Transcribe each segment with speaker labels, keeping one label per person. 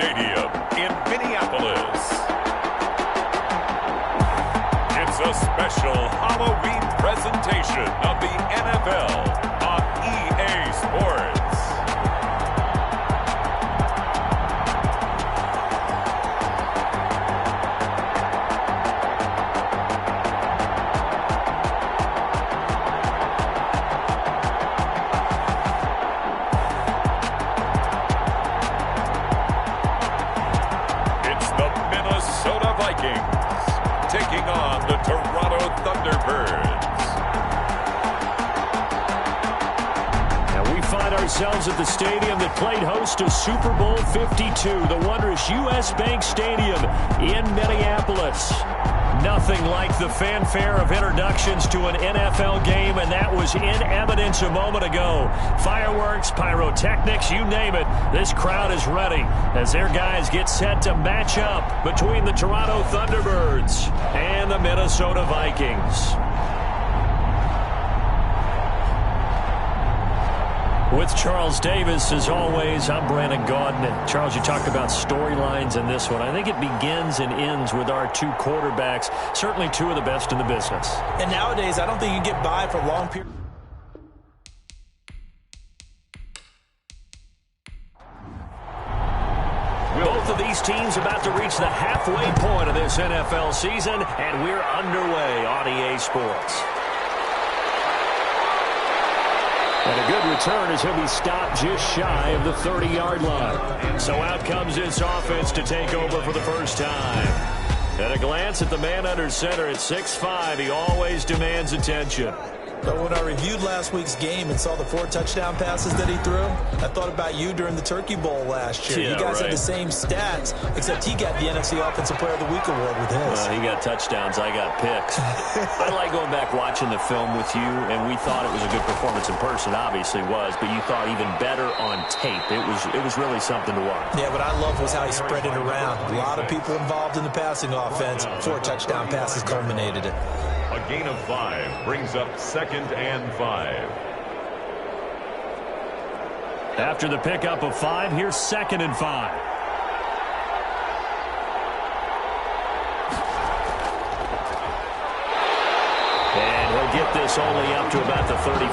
Speaker 1: Stadium in Minneapolis. It's a special Halloween presentation of the NFL on EA Sports. Vikings taking on the Toronto Thunderbirds.
Speaker 2: And we find ourselves at the stadium that played host to Super Bowl 52, the wondrous U.S. Bank Stadium in Minneapolis. Nothing like the fanfare of introductions to an NFL game, and that was in evidence a moment ago. Fireworks, pyrotechnics, you name it. This crowd is ready as their guys get set to match up between the Toronto Thunderbirds and the Minnesota Vikings. With Charles Davis, as always, I'm Brandon Gaudin. And Charles, you talked about storylines in this one. I think it begins and ends with our two quarterbacks, certainly two of the best in the business.
Speaker 3: And nowadays, I don't think you get by for long periods.
Speaker 2: Both of these teams about to reach the halfway point of this NFL season, and we're underway on EA Sports. And a good return as he'll be stopped just shy of the 30-yard line. So out comes this offense to take over for the first time. At a glance at the man under center at 6'5", he always demands attention.
Speaker 3: But when I reviewed last week's game and saw the 4 touchdown passes that he threw, I thought about you during the Turkey Bowl last year.
Speaker 2: Yeah,
Speaker 3: you guys
Speaker 2: right.
Speaker 3: had the same stats, except he got the NFC Offensive Player of the Week award with his.
Speaker 2: He got touchdowns, I got picks. I like going back watching the film with you, and we thought it was a good performance in person, obviously was, but you thought even better on tape. It was really something to watch.
Speaker 3: Yeah, what I loved was how he spread it around. A lot of people involved in the passing offense. 4 touchdown passes culminated it.
Speaker 1: A gain of 5 brings up 2nd and 5.
Speaker 2: After the pickup of 5, here's 2nd and 5. And he'll get this only up to about the 35.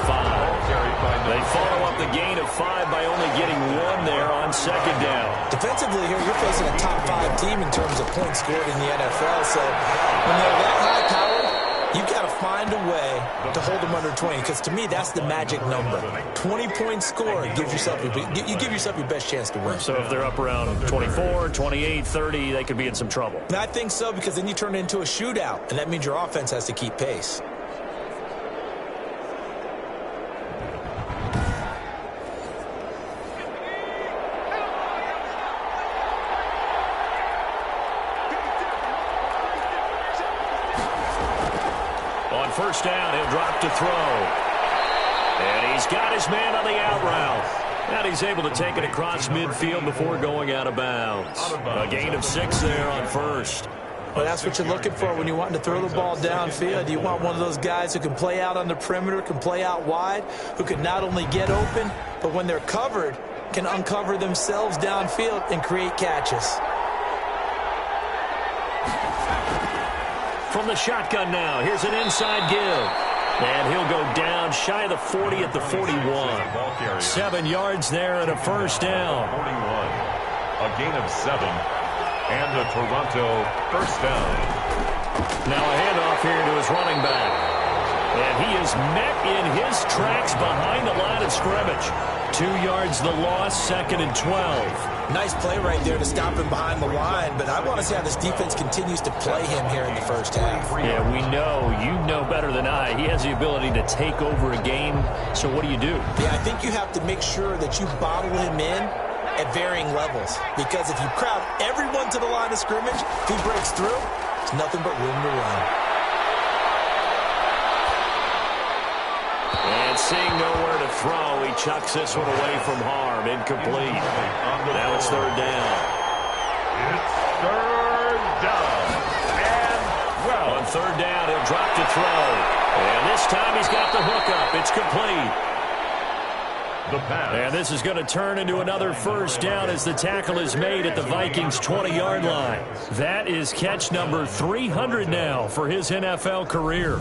Speaker 2: They follow up the gain of 5 by only getting 1 there on 2nd down.
Speaker 3: Defensively here, you're facing a top 5 team in terms of points scored in the NFL. So when they're that high-powered, you've got to find a way to hold them under 20, because to me, that's the magic number. 20 points scored, you give yourself your best chance to win.
Speaker 2: So if they're up around 24, 28, 30, they could be in some trouble.
Speaker 3: And I think so, because then you turn it into a shootout, and that means your offense has to keep pace.
Speaker 2: First down, he'll drop to throw. And he's got his man on the out route. And he's able to take it across midfield before going out of bounds. A gain of 6 there on first.
Speaker 3: Well, that's what you're looking for when you want to throw the ball downfield. You want one of those guys who can play out on the perimeter, can play out wide, who can not only get open, but when they're covered, can uncover themselves downfield and create catches.
Speaker 2: From the shotgun now, here's an inside give. And he'll go down shy of the 40 at the 41. 7 yards there and a first down.
Speaker 1: 41. A gain of 7. And a Toronto first down.
Speaker 2: Now a handoff here to his running back. And he is met in his tracks behind the line of scrimmage. 2 yards the loss, 2nd and 12.
Speaker 3: Nice play right there to stop him behind the line, but I want to see how this defense continues to play him here in the first half.
Speaker 2: Yeah, we know. You know better than I. He has the ability to take over a game, so what do you do?
Speaker 3: Yeah, I think you have to make sure that you bottle him in at varying levels, because if you crowd everyone to the line of scrimmage, if he breaks through, there's nothing but room to run.
Speaker 2: And seeing nowhere to throw, he chucks this one away from harm. Incomplete. Now it's 3rd down.
Speaker 1: It's 3rd down. And, well,
Speaker 2: on 3rd down, he'll drop to throw. And this time he's got the hook up. It's complete.
Speaker 1: The pass.
Speaker 2: And this is going to turn into another first down as the tackle is made at the Vikings' 20-yard line. That is catch number 300 now for his NFL career.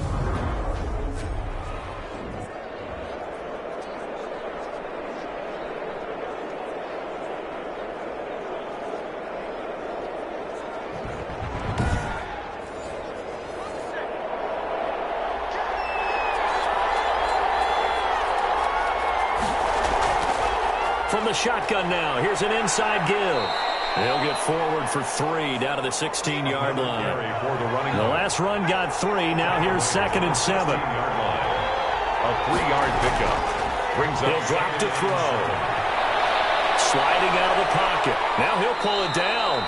Speaker 2: From the shotgun now, here's an inside give. They'll get forward for 3 down to the 16-yard line. The last run got 3. Now here's 2nd and 7.
Speaker 1: A 3-yard pickup.
Speaker 2: He'll drop to throw. Sliding out of the pocket. Now he'll pull it down.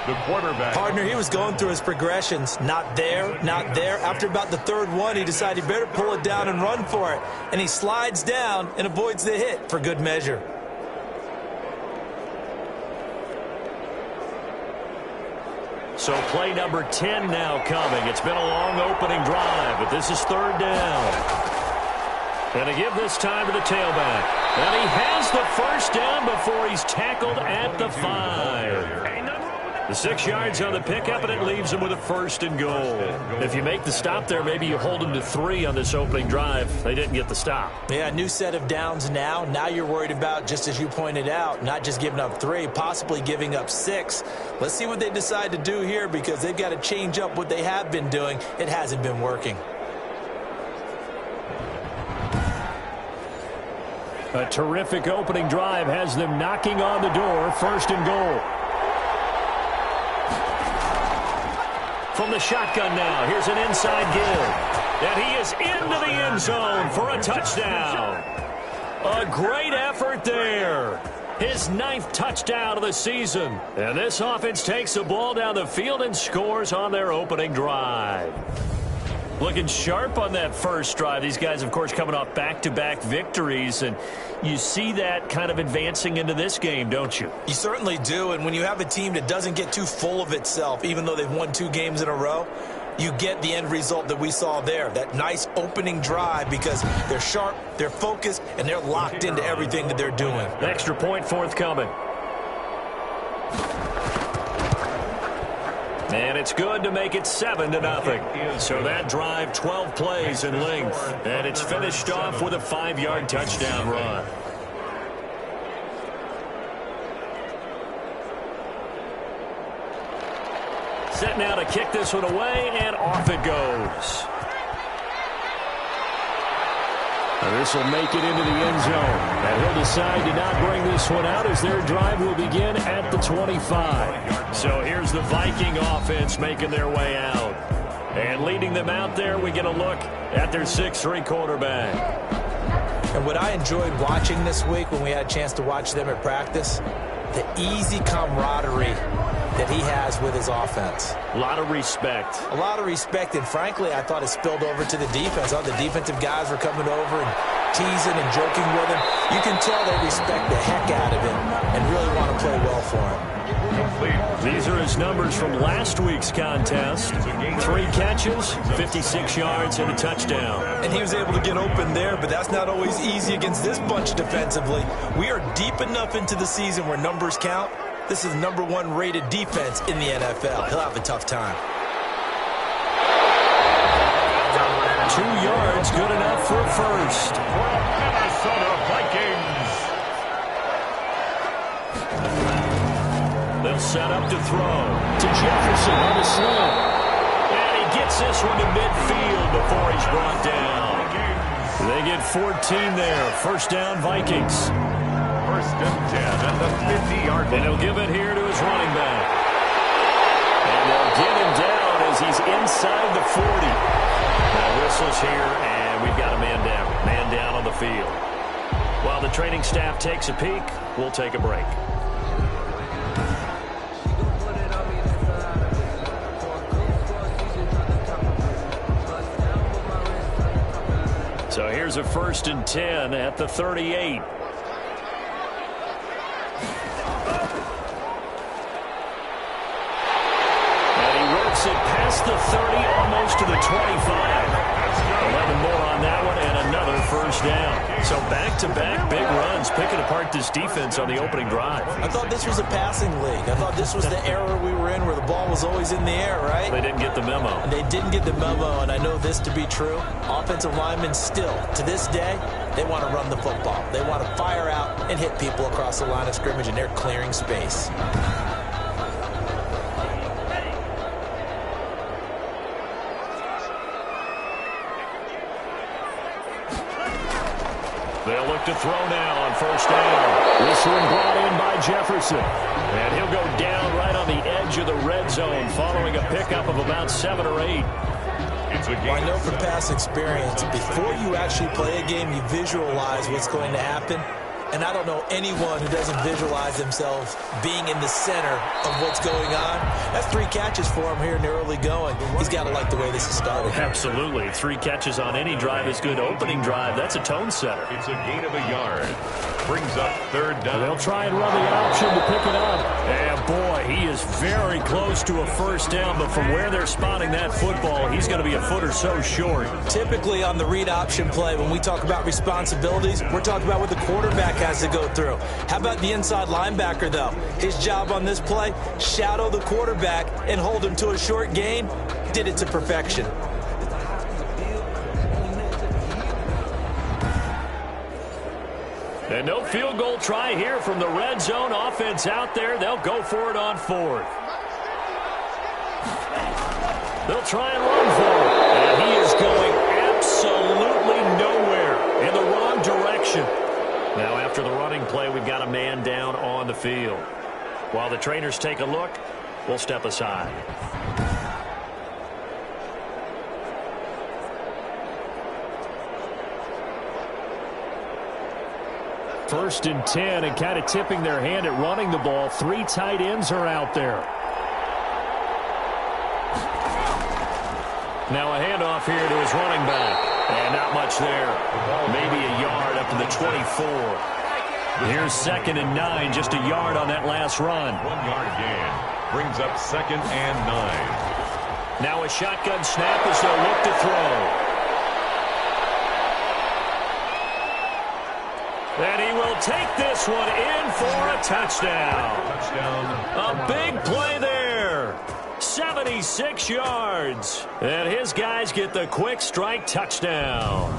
Speaker 1: The quarterback.
Speaker 3: Partner, he was going through his progressions. Not there, not there. After about the 3rd one, he decided he better pull it down and run for it. And he slides down and avoids the hit for good measure.
Speaker 2: So play number 10 now coming. It's been a long opening drive, but this is 3rd down. And to give this time to the tailback. And he has the first down before he's tackled at the 5. The 6 yards on the pickup, and it leaves him with a 1st and goal. If you make the stop there, maybe you hold him to 3 on this opening drive. They didn't get the stop.
Speaker 3: Yeah, new set of downs now. Now you're worried about, just as you pointed out, not just giving up 3, possibly giving up 6. Let's see what they decide to do here, because they've got to change up what they have been doing. It hasn't been working.
Speaker 2: A terrific opening drive has them knocking on the door. 1st and goal. From the shotgun now, here's an inside give. And he is into the end zone for a touchdown. A great effort there. His 9th touchdown of the season. And this offense takes the ball down the field and scores on their opening drive. Looking sharp on that first drive. These guys, of course, coming off back-to-back victories, and you see that kind of advancing into this game, don't you?
Speaker 3: You certainly do, and when you have a team that doesn't get too full of itself, even though they've won 2 games in a row, you get the end result that we saw there, that nice opening drive, because they're sharp, they're focused, and they're locked into everything that they're doing.
Speaker 2: Extra point forthcoming. And it's good to make it 7-0. So that drive, 12 plays in length. And it's finished off with a 5-yard touchdown run. Set now to kick this one away, and off it goes. This will make it into the end zone. And he'll decide to not bring this one out as their drive will begin at the 25. So here's the Viking offense making their way out. And leading them out there, we get a look at their 6'3" quarterback.
Speaker 3: And what I enjoyed watching this week when we had a chance to watch them at practice, the easy camaraderie that he has with his offense.
Speaker 2: A lot of respect.
Speaker 3: A lot of respect, and frankly, I thought it spilled over to the defense. All the defensive guys were coming over and teasing and joking with him. You can tell they respect the heck out of him and really want to play well for him.
Speaker 2: These are his numbers from last week's contest. 3 catches, 56 yards, and a touchdown.
Speaker 3: And he was able to get open there, but that's not always easy against this bunch defensively. We are deep enough into the season where numbers count. This is #1 rated defense in the NFL. He'll have a tough time.
Speaker 2: 2 yards, good enough for a first.
Speaker 1: Minnesota Vikings.
Speaker 2: They'll set up to throw to Jefferson on the slant. And he gets this one to midfield before he's brought down. They get 14 there. First down, Vikings.
Speaker 1: 1st and 10 at the 50-yard line.
Speaker 2: And he'll give it here to his running back. And they'll get him down as he's inside the 40. Now whistles here, and we've got a man down. Man down on the field. While the training staff takes a peek, we'll take a break. So here's a 1st and 10 at the 38. And he works it past the 30, almost to the 25. 11 more on that one and another first down. So back-to-back big runs, picking apart this defense on the opening drive.
Speaker 3: I thought this was a passing league. I thought this was the era we were in where the ball was always in the air, right?
Speaker 2: They didn't get the memo.
Speaker 3: And they didn't get the memo, and I know this to be true. Offensive linemen still, to this day, they want to run the football. They want to fire out and hit people across the line of scrimmage, and they're clearing space.
Speaker 2: They'll look to throw now on first down. This one brought in by Jefferson. And he'll go down right on the edge of the red zone following a pickup of about 7 or 8.
Speaker 3: Well, I know from past experience, before you actually play a game, you visualize what's going to happen. And I don't know anyone who doesn't visualize themselves being in the center of what's going on. That's 3 catches for him here in the early going. He's got to like the way this is started.
Speaker 2: Absolutely. 3 catches on any drive is good. Opening drive, that's a tone setter.
Speaker 1: It's a gain of a yard. Brings up 3rd down.
Speaker 2: They'll try and run the option to pick it up. And boy, he is very close to a first down, but from where they're spotting that football, he's going to be a foot or so short.
Speaker 3: Typically on the read option play, when we talk about responsibilities, we're talking about what the quarterback has to go through. How about the inside linebacker, though? His job on this play, shadow the quarterback and hold him to a short gain. Did it to perfection.
Speaker 2: And no field goal try here from the red zone. Offense out there. They'll go for it on 4th. They'll try and run for it. And he is going absolutely nowhere in the wrong direction. Now, after the running play, we've got a man down on the field. While the trainers take a look, we'll step aside. First and 10, and kind of tipping their hand at running the ball. 3 tight ends are out there. Now a handoff here to his running back. And not much there. Maybe a yard up to the 24. Here's 2nd and 9, just a yard on that last run.
Speaker 1: 1 yard gain. Brings up 2nd and 9.
Speaker 2: Now a shotgun snap as they'll look to throw. And he will take this one in for a touchdown. A big play there. 76 yards. And his guys get the quick strike touchdown.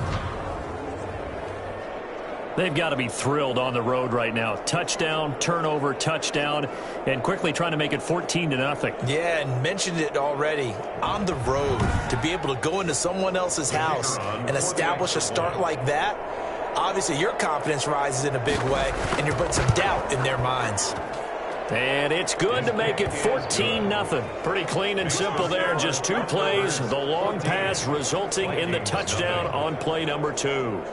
Speaker 2: They've got to be thrilled on the road right now. Touchdown, turnover, touchdown, and quickly trying to make it 14-0.
Speaker 3: Yeah, and mentioned it already. On the road, to be able to go into someone else's house and establish a start like that, obviously your confidence rises in a big way, and you're putting some doubt in their minds.
Speaker 2: And it's good to make it 14-0. Pretty clean and simple there. Just 2 plays. The long pass resulting in the touchdown on play number 2.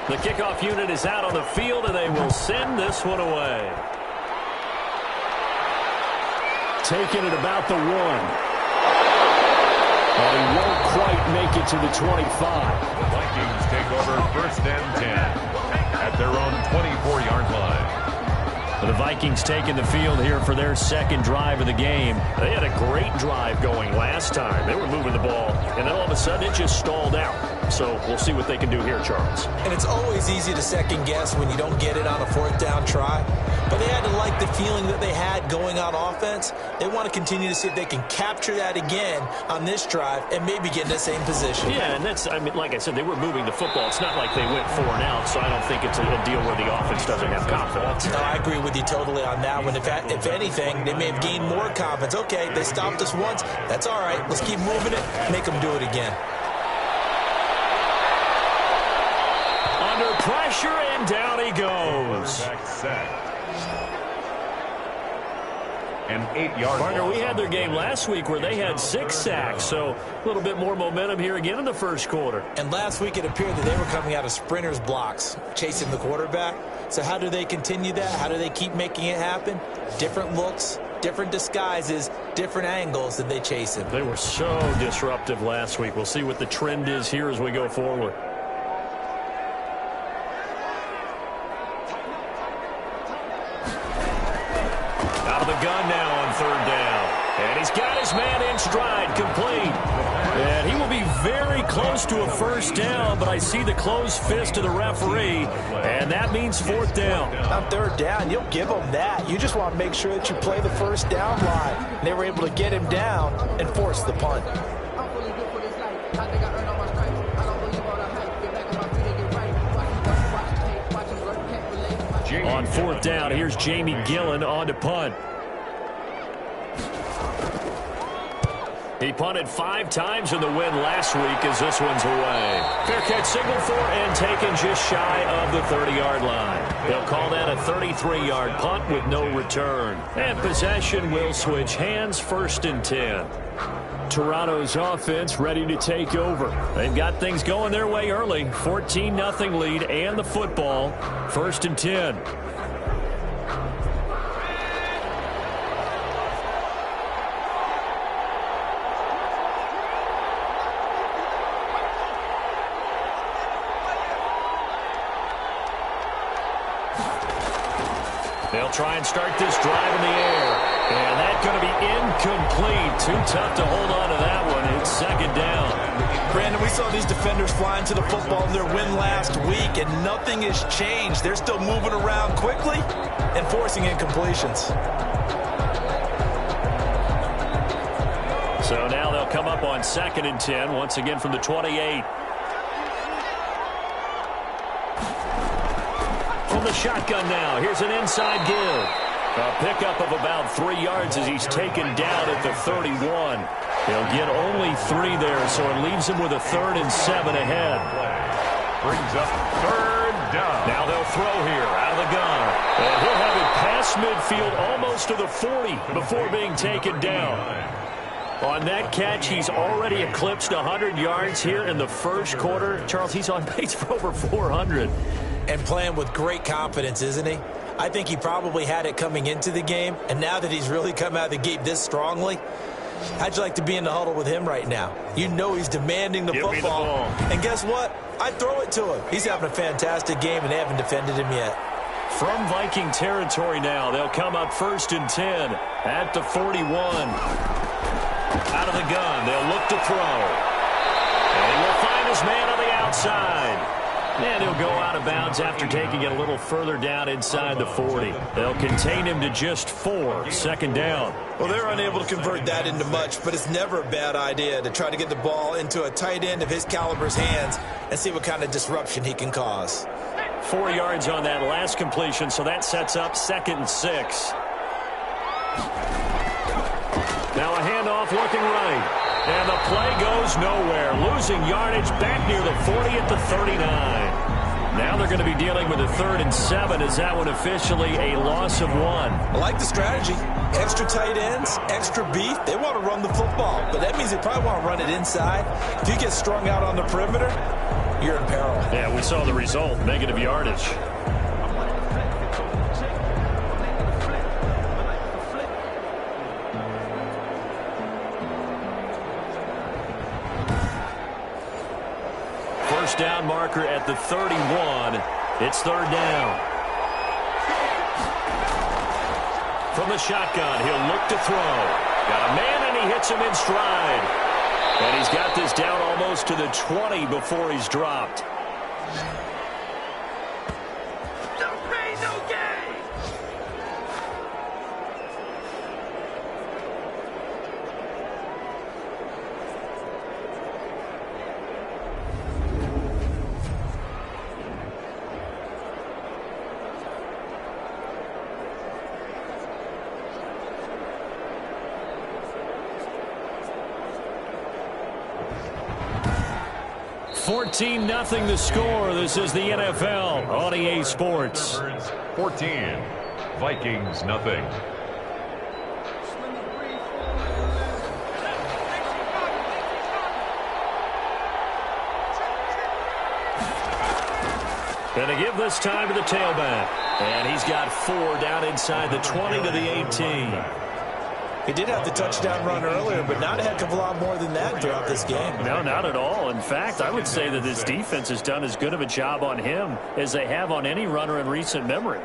Speaker 2: The kickoff unit is out on the field, and they will send this one away. Taking it about the 1. But he won't quite make it to the 25.
Speaker 1: The Vikings take over 1st and 10 at their own 24-yard line.
Speaker 2: The Vikings taking the field here for their 2nd drive of the game. They had a great drive going last time. They were moving the ball, and then all of a sudden it just stalled out. So we'll see what they can do here, Charles.
Speaker 3: And it's always easy to second guess when you don't get it on a 4th down try. But they had to like the feeling that they had going on offense. They want to continue to see if they can capture that again on this drive and maybe get in the same position.
Speaker 2: Yeah, and that's, I mean, like I said, they were moving the football. It's not like they went 4 and out, so I don't think it's a deal where the offense doesn't have confidence.
Speaker 3: No, I agree with you totally on that one. If anything, they may have gained more confidence. Okay, they stopped us once. That's all right. Let's keep moving it. Make them do it again.
Speaker 2: Under pressure, and down he goes.
Speaker 1: An 8-yard
Speaker 2: Partner, we had their game last week where they had 6 sacks, so a little bit more momentum here again in the first quarter.
Speaker 3: And last week it appeared that they were coming out of sprinters blocks, chasing the quarterback. So how do they continue that? How do they keep making it happen? Different looks, different disguises, different angles that they chase him.
Speaker 2: They were so disruptive last week. We'll see what the trend is here as we go forward. the gun now on third down. And he's got his man in stride, complete. And he will be very close to a first down, but I see the closed fist of the referee, and that means fourth down.
Speaker 3: On third down, you'll give him that. You just want to make sure that you play the first down line. They were able to get him down and force the punt.
Speaker 2: On fourth down, here's Jamie Gillen on to punt. He punted 5 times in the win last week as this one's away. Fair catch signaled for and taken just shy of the 30-yard line. They'll call that a 33-yard punt with no return. And possession will switch hands, 1st and 10. Toronto's offense ready to take over. They've got things going their way early. 14-0 lead and the football. 1st and 10. They'll try and start this drive in the air. And that's going to be incomplete. Too tough to hold on to that one. It's 2nd down.
Speaker 3: Brandon, we saw these defenders flying to the football in their win last week, and nothing has changed. They're still moving around quickly and forcing incompletions.
Speaker 2: So now they'll come up on 2nd and 10, once again from the 28. From the shotgun now, here's an inside give. A pickup of about 3 yards as he's taken down at the 31. He'll get only 3 there, so it leaves him with a 3rd and 7 ahead.
Speaker 1: Brings up 3rd down.
Speaker 2: Now they'll throw here out of the gun. And he'll have it past midfield almost to the 40 before being taken down. On that catch, he's already eclipsed 100 yards here in the first quarter. Charles, he's on pace for over 400.
Speaker 3: And playing with great confidence, isn't he? I think he probably had it coming into the game, and now that he's really come out of the gate this strongly, how'd you like to be in the huddle with him right now? You know he's demanding the football.
Speaker 2: Me the ball.
Speaker 3: And guess what? I'd throw it to him. He's having a fantastic game, and they haven't defended him yet.
Speaker 2: From Viking territory now, they'll come up 1st and 10 at the 41. Out of the gun, they'll look to throw. And he will find his man on the outside. And he'll go out of bounds after taking it a little further down inside the 40. They'll contain him to just 4, 2nd down.
Speaker 3: Well, they're unable to convert that into much, but it's never a bad idea to try to get the ball into a tight end of his caliber's hands and see what kind of disruption he can cause.
Speaker 2: 4 yards on that last completion, so that sets up 2nd and 6. Now a handoff looking right. And the play goes nowhere. Losing yardage back near the 40 at the 39. Now they're going to be dealing with a 3rd and 7. Is that one officially a loss of 1?
Speaker 3: I like the strategy. Extra tight ends, extra beef. They want to run the football, but that means they probably want to run it inside. If you get strung out on the perimeter, you're in peril.
Speaker 2: Yeah, we saw the result. Negative yardage. First down marker at the 31. It's 3rd down. From the shotgun, he'll look to throw. Got a man, and he hits him in stride. And he's got this down almost to the 20 before he's dropped. Nothing the score. This is the NFL on EA Sports.
Speaker 1: 14, Vikings nothing.
Speaker 2: Going to give this time to the tailback. And he's got 4 down inside the 20 to the 18.
Speaker 3: He did have the touchdown run earlier, but not a heck of a lot more than that throughout this game.
Speaker 2: No, not at all. In fact, I would say that this defense has done as good of a job on him as they have on any runner in recent memory.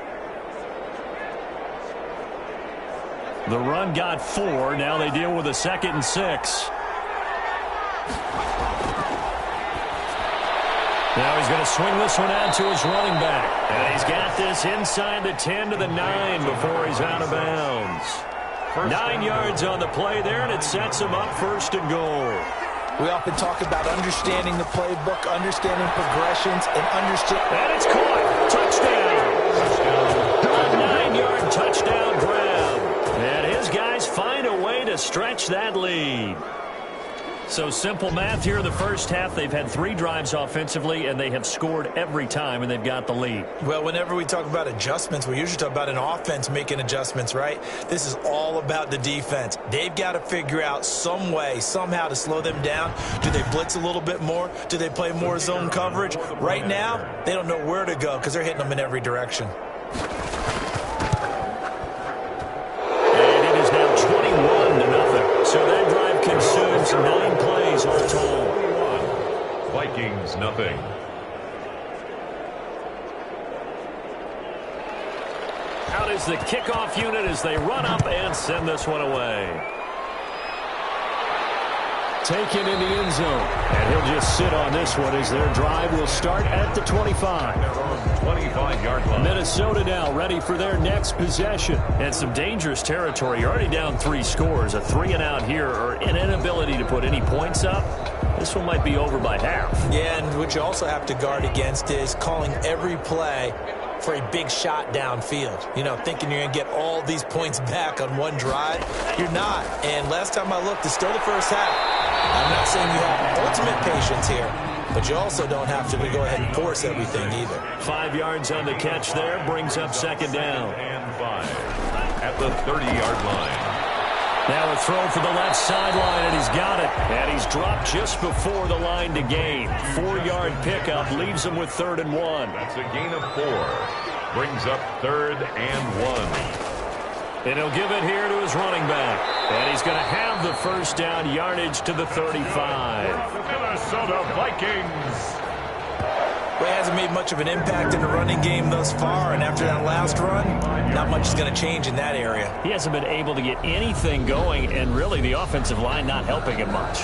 Speaker 2: The run got 4. Now they deal with a 2nd and 6. Now he's going to swing this one out to his running back. And he's got this inside the 10 to the 9 before he's out of bounds. 9 yards on the play there, and it sets him up 1st and goal.
Speaker 3: We often talk about understanding the playbook, understanding progressions, and understanding.
Speaker 2: And it's caught. Touchdown. A 9-yard touchdown grab. And his guys find a way to stretch that lead. So simple math here in the first half. They've had 3 drives offensively, and they have scored every time, and they've got the lead.
Speaker 3: Well, whenever we talk about adjustments, we usually talk about an offense making adjustments, right? This is all about the defense. They've got to figure out some way, somehow to slow them down. Do they blitz a little bit more? Do they play more zone coverage? Right now, they don't know where to go because they're hitting them in every direction.
Speaker 2: And it is now 21-0. So that drive consumes 9 plays all told.
Speaker 1: Vikings nothing.
Speaker 2: Out is the kickoff unit as they run up and send this one away. Taken in the end zone. And he'll just sit on this one as their drive will start at the 25.
Speaker 1: 25-yard line.
Speaker 2: Minnesota now ready for their next possession. And some dangerous territory. You're already down 3 scores. A 3-and-out here or an inability to put any points up. This one might be over by half.
Speaker 3: Yeah, and what you also have to guard against is calling every play for a big shot downfield. You know, thinking you're going to get all these points back on one drive. You're not. And last time I looked, it's still the first half. I'm not saying you have ultimate patience here, but you also don't have to go ahead and force everything either.
Speaker 2: 5 yards on the catch there brings up 2nd down.
Speaker 1: And 5 at the 30-yard line.
Speaker 2: Now a throw for the left sideline, and he's got it. And he's dropped just before the line to gain. 4-yard pickup leaves him with 3rd and 1.
Speaker 1: That's a gain of 4. Brings up 3rd and 1.
Speaker 2: And he'll give it here to his running back. And he's going to have the 1st down yardage to the 35.
Speaker 1: Minnesota Vikings.
Speaker 3: Well, he hasn't made much of an impact in the running game thus far, and after that last run, not much is going to change in that area.
Speaker 2: He hasn't been able to get anything going, and really the offensive line not helping him much.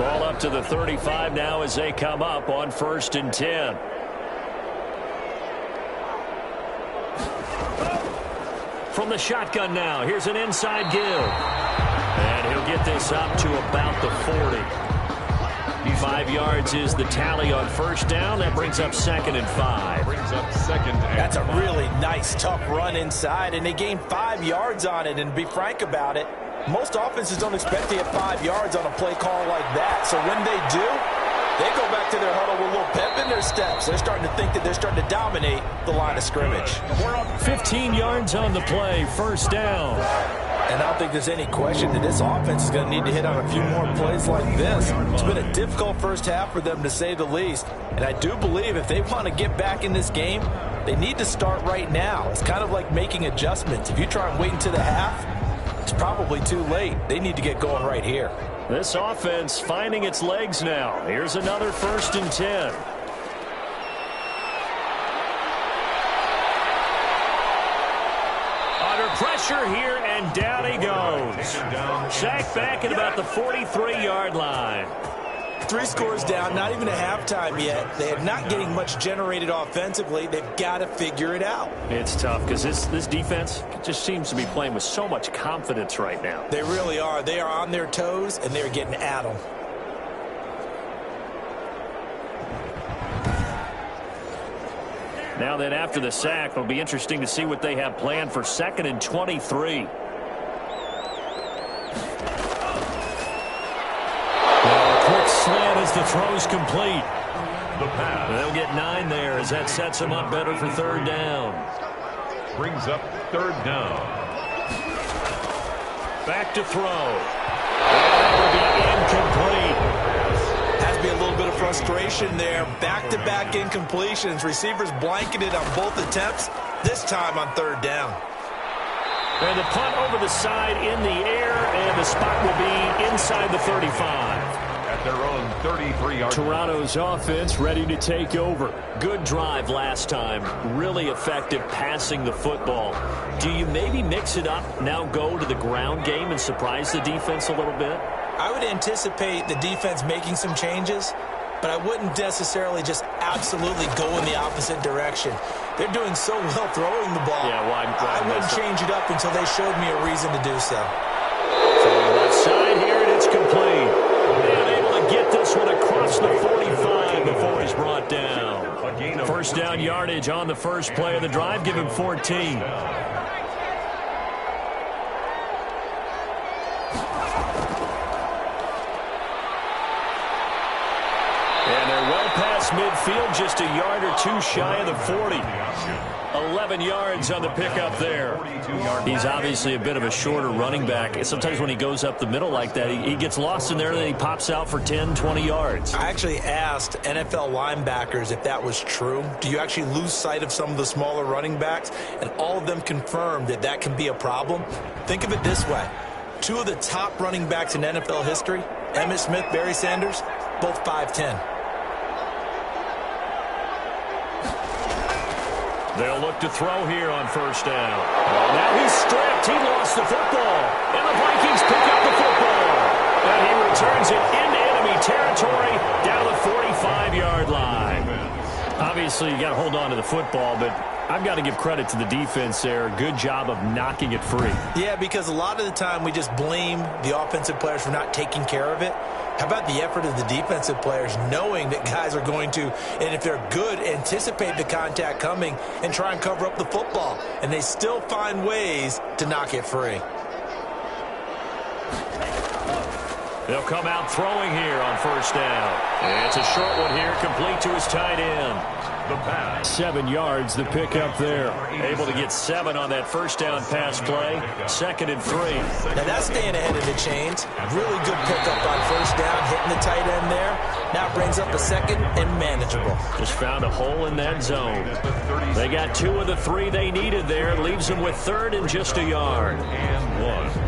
Speaker 2: Ball up to the 35 now as they come up on 1st and 10. From the shotgun now, here's an inside give. And he'll get this up to about the 40. 5 yards is the tally on 1st down. That brings up 2nd and 5.
Speaker 1: Brings up 2nd and 5.
Speaker 3: That's a really nice, tough run inside, and they gained 5 yards on it. And to be frank about it, most offenses don't expect to get 5 yards on a play call like that. So when they do, they go back to their huddle with a little pep in their steps. They're starting to think that they're starting to dominate the line of scrimmage.
Speaker 2: 15 yards on the play, 1st down.
Speaker 3: And I don't think there's any question that this offense is going to need to hit on a few more plays like this. It's been a difficult first half for them, to say the least. And I do believe if they want to get back in this game, they need to start right now. It's kind of like making adjustments. If you try and wait until the half, it's probably too late. They need to get going right here.
Speaker 2: This offense finding its legs now. Here's another 1st and 10. Under pressure here, and down he goes. Sacked back at about the 43-yard line.
Speaker 3: 3 scores down, not even a halftime yet. They are not getting much generated offensively. They've got to figure it out.
Speaker 2: It's tough because this defense just seems to be playing with so much confidence right now.
Speaker 3: They really are. They are on their toes, and they're getting at them.
Speaker 2: Now then, after the sack, it'll be interesting to see what they have planned for 2nd and 23. Slant as the throw's complete.
Speaker 1: The pass.
Speaker 2: They'll get 9 there as that sets them up better for 3rd down.
Speaker 1: Brings up 3rd down.
Speaker 2: Back to throw. That will be incomplete.
Speaker 3: Has to be a little bit of frustration there. Back-to-back incompletions. Receivers blanketed on both attempts, this time on 3rd down.
Speaker 2: And the punt over the side in the air, and the spot will be inside the 35.
Speaker 1: at their own 33-yard.
Speaker 2: Toronto's offense ready to take over. Good drive last time. Really effective passing the football. Do you maybe mix it up, now go to the ground game and surprise the defense a little bit?
Speaker 3: I would anticipate the defense making some changes, but I wouldn't necessarily just absolutely go in the opposite direction. They're doing so well throwing the ball.
Speaker 2: Yeah,
Speaker 3: I wouldn't change it up until they showed me a reason to do so.
Speaker 2: From left side here, and it's complete. And able to get this one across the 45 before he's brought down. First down yardage on the first play of the drive. Give him 14. Midfield, just a yard or two shy of the 40. 11 yards on the pickup there. He's obviously a bit of a shorter running back. Sometimes when he goes up the middle like that, he gets lost in there, and then he pops out for 10, 20 yards.
Speaker 3: I actually asked NFL linebackers if that was true. Do you actually lose sight of some of the smaller running backs? And all of them confirmed that that can be a problem. Think of it this way. Two of the top running backs in NFL history, Emmitt Smith, Barry Sanders, both 5'10".
Speaker 2: They'll look to throw here on first down. Now he's stripped. He lost the football. And the Vikings pick up the football. And he returns it into enemy territory down the 45-yard line. Obviously, you got to hold on to the football, but I've got to give credit to the defense there. Good job of knocking it free.
Speaker 3: Yeah, because a lot of the time we just blame the offensive players for not taking care of it. How about the effort of the defensive players knowing that guys are going to, and if they're good, anticipate the contact coming and try and cover up the football. And they still find ways to knock it free.
Speaker 2: They'll come out throwing here on first down. And it's a short one here, complete to his tight end. 7 yards, the pickup there. Able to get 7 on that first down pass play. 2nd and 3.
Speaker 3: Now that's staying ahead of the chains. Really good pickup on first down, hitting the tight end there. Now brings up a 2nd and manageable.
Speaker 2: Just found a hole in that zone. They got 2 of the 3 they needed there. Leaves them with 3rd and just a yard.
Speaker 1: And 1.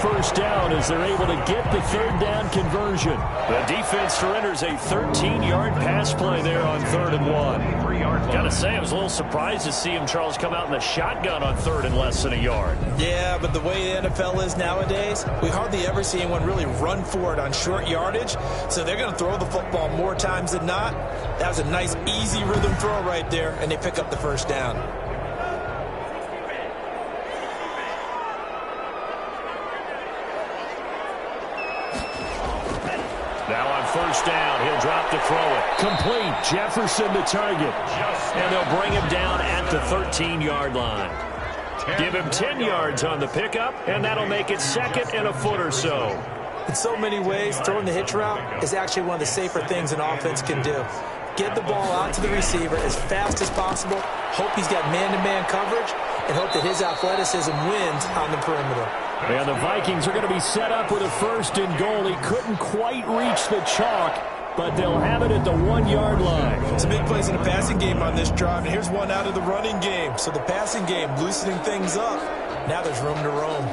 Speaker 2: First down as they're able to get the 3rd down conversion. The defense surrenders a 13-yard pass play there on 3rd and 1. Got to say, I was a little surprised to see him, Charles, come out in the shotgun on 3rd and less than a yard.
Speaker 3: Yeah, but the way the NFL is nowadays, we hardly ever see anyone really run for it on short yardage. So they're going to throw the football more times than not. That was a nice, easy rhythm throw right there, and they pick up the first down.
Speaker 2: First down, he'll drop to throw it. Complete, Jefferson the target. And they'll bring him down at the 13-yard line. Give him 10 yards on the pickup, and that'll make it 2nd and a foot or so.
Speaker 3: In so many ways, throwing the hitch route is actually one of the safer things an offense can do. Get the ball out to the receiver as fast as possible, hope he's got man-to-man coverage, and hope that his athleticism wins on the perimeter.
Speaker 2: And the Vikings are going to be set up with a 1st and goal. He couldn't quite reach the chalk, but they'll have it at the 1-yard line.
Speaker 3: It's a big place in the passing game on this drive, and here's one out of the running game. So the passing game loosening things up. Now there's room to roam.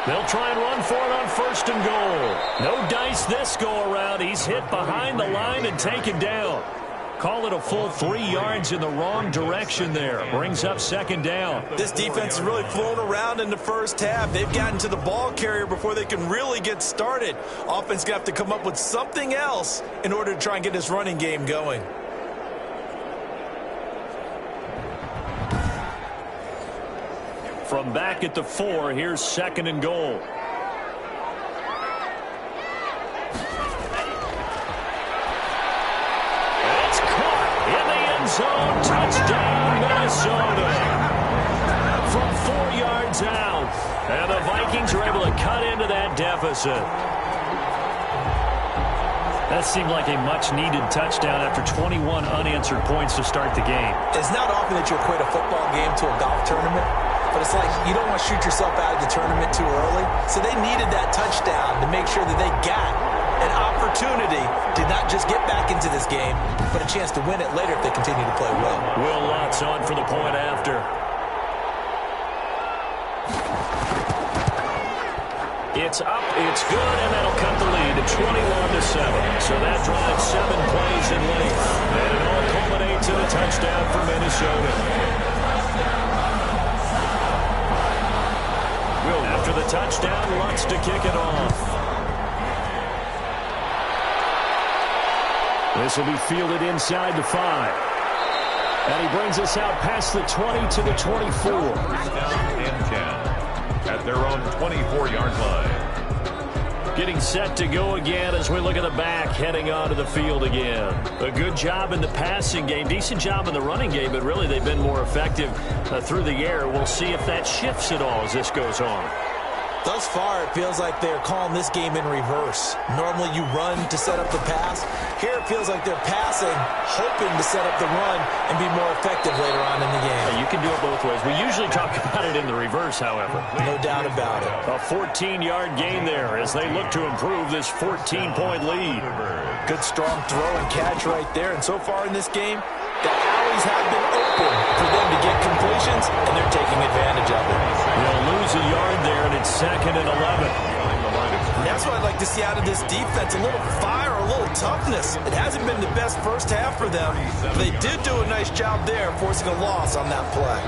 Speaker 2: They'll try and run for it on 1st and goal. No dice this go-around. He's hit behind the line and taken down. Call it a full 3 yards in the wrong direction there. Brings up 2nd down.
Speaker 3: This defense has really flown around in the first half. They've gotten to the ball carrier before they can really get started. Offense going to have to come up with something else in order to try and get this running game going.
Speaker 2: From back at the 4, here's 2nd and goal. It's caught in the end zone. Touchdown, Minnesota. From 4 yards out. And the Vikings are able to cut into that deficit. That seemed like a much-needed touchdown after 21 unanswered points to start the game.
Speaker 3: It's not often that you equate a football game to a golf tournament, but it's like you don't want to shoot yourself out of the tournament too early. So they needed that touchdown to make sure that they got an opportunity to not just get back into this game, but a chance to win it later if they continue to play well.
Speaker 2: Will Lutz on for the point after. It's up, it's good, and that'll cut the lead to 21-7. So that drives 7 plays in length, and it all culminates in a touchdown for Minnesota. After the touchdown, Lutz to kick it off. This will be fielded inside the 5. And he brings us out past the 20 to the 24.
Speaker 1: First down and 10 at their own 24-yard line.
Speaker 2: Getting set to go again as we look at the back, heading onto the field again. A good job in the passing game, decent job in the running game, but really they've been more effective through the air. We'll see if that shifts at all as this goes on.
Speaker 3: Thus far, it feels like they're calling this game in reverse. Normally you run to set up the pass. Here it feels like they're passing, hoping to set up the run and be more effective later on in the game.
Speaker 2: Yeah, you can do it both ways. We usually talk about it in the reverse, however.
Speaker 3: No doubt about it.
Speaker 2: A 14-yard gain there as they look to improve this 14-point lead.
Speaker 3: Good strong throw and catch right there. And so far in this game, the alleys have been open for them to get completions, and they're taking advantage of it.
Speaker 2: They'll lose a yard there, and it's 2nd and 11.
Speaker 3: And that's what I'd like to see out of this defense, a little fire, a little toughness. It hasn't been the best first half for them, but they did do a nice job there, forcing a loss on that play.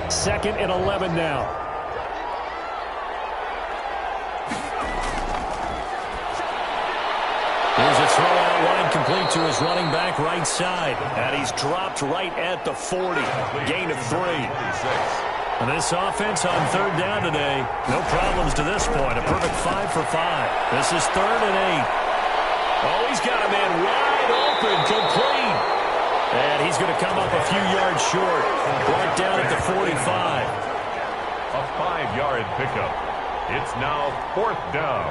Speaker 2: Second and 11 now. Here's a throw out wide, complete to his running back right side. And he's dropped right at the 40. Gain of 3. And this offense on 3rd down today, no problems to this point. A perfect 5 for 5. This is 3rd and 8. Oh, he's got a man wide open, complete. And he's going to come up a few yards short. Brought down at the 45.
Speaker 1: A 5-yard pickup. It's now 4th down.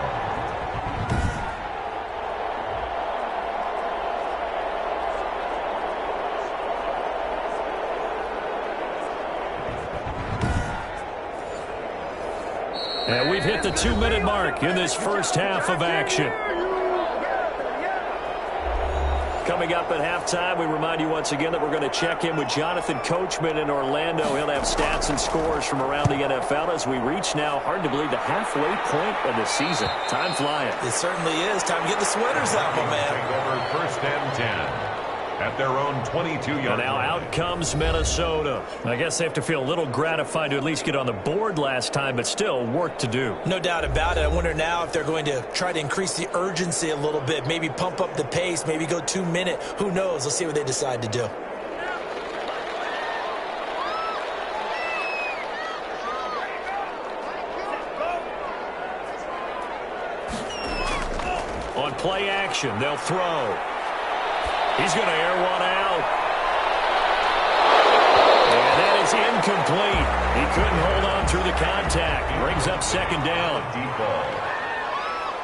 Speaker 2: And we've hit the 2-minute mark in this first half of action. Coming up at halftime, we remind you once again that we're going to check in with Jonathan Coachman in Orlando. He'll have stats and scores from around the NFL as we reach now, hard to believe, the halfway point of the season. Time flying.
Speaker 3: It certainly is. Time to get the sweaters out, my man.
Speaker 1: Over 1st and 10 at their own 22-yard line.
Speaker 2: Now out comes Minnesota. I guess they have to feel a little gratified to at least get on the board last time, but still work to do.
Speaker 3: No doubt about it. I wonder now if they're going to try to increase the urgency a little bit, maybe pump up the pace, maybe go 2-minute. Who knows? Let's see what they decide to do.
Speaker 2: On play action, they'll throw. He's going to air one out. And that is incomplete. He couldn't hold on through the contact. Brings up 2nd down.
Speaker 1: Deep ball.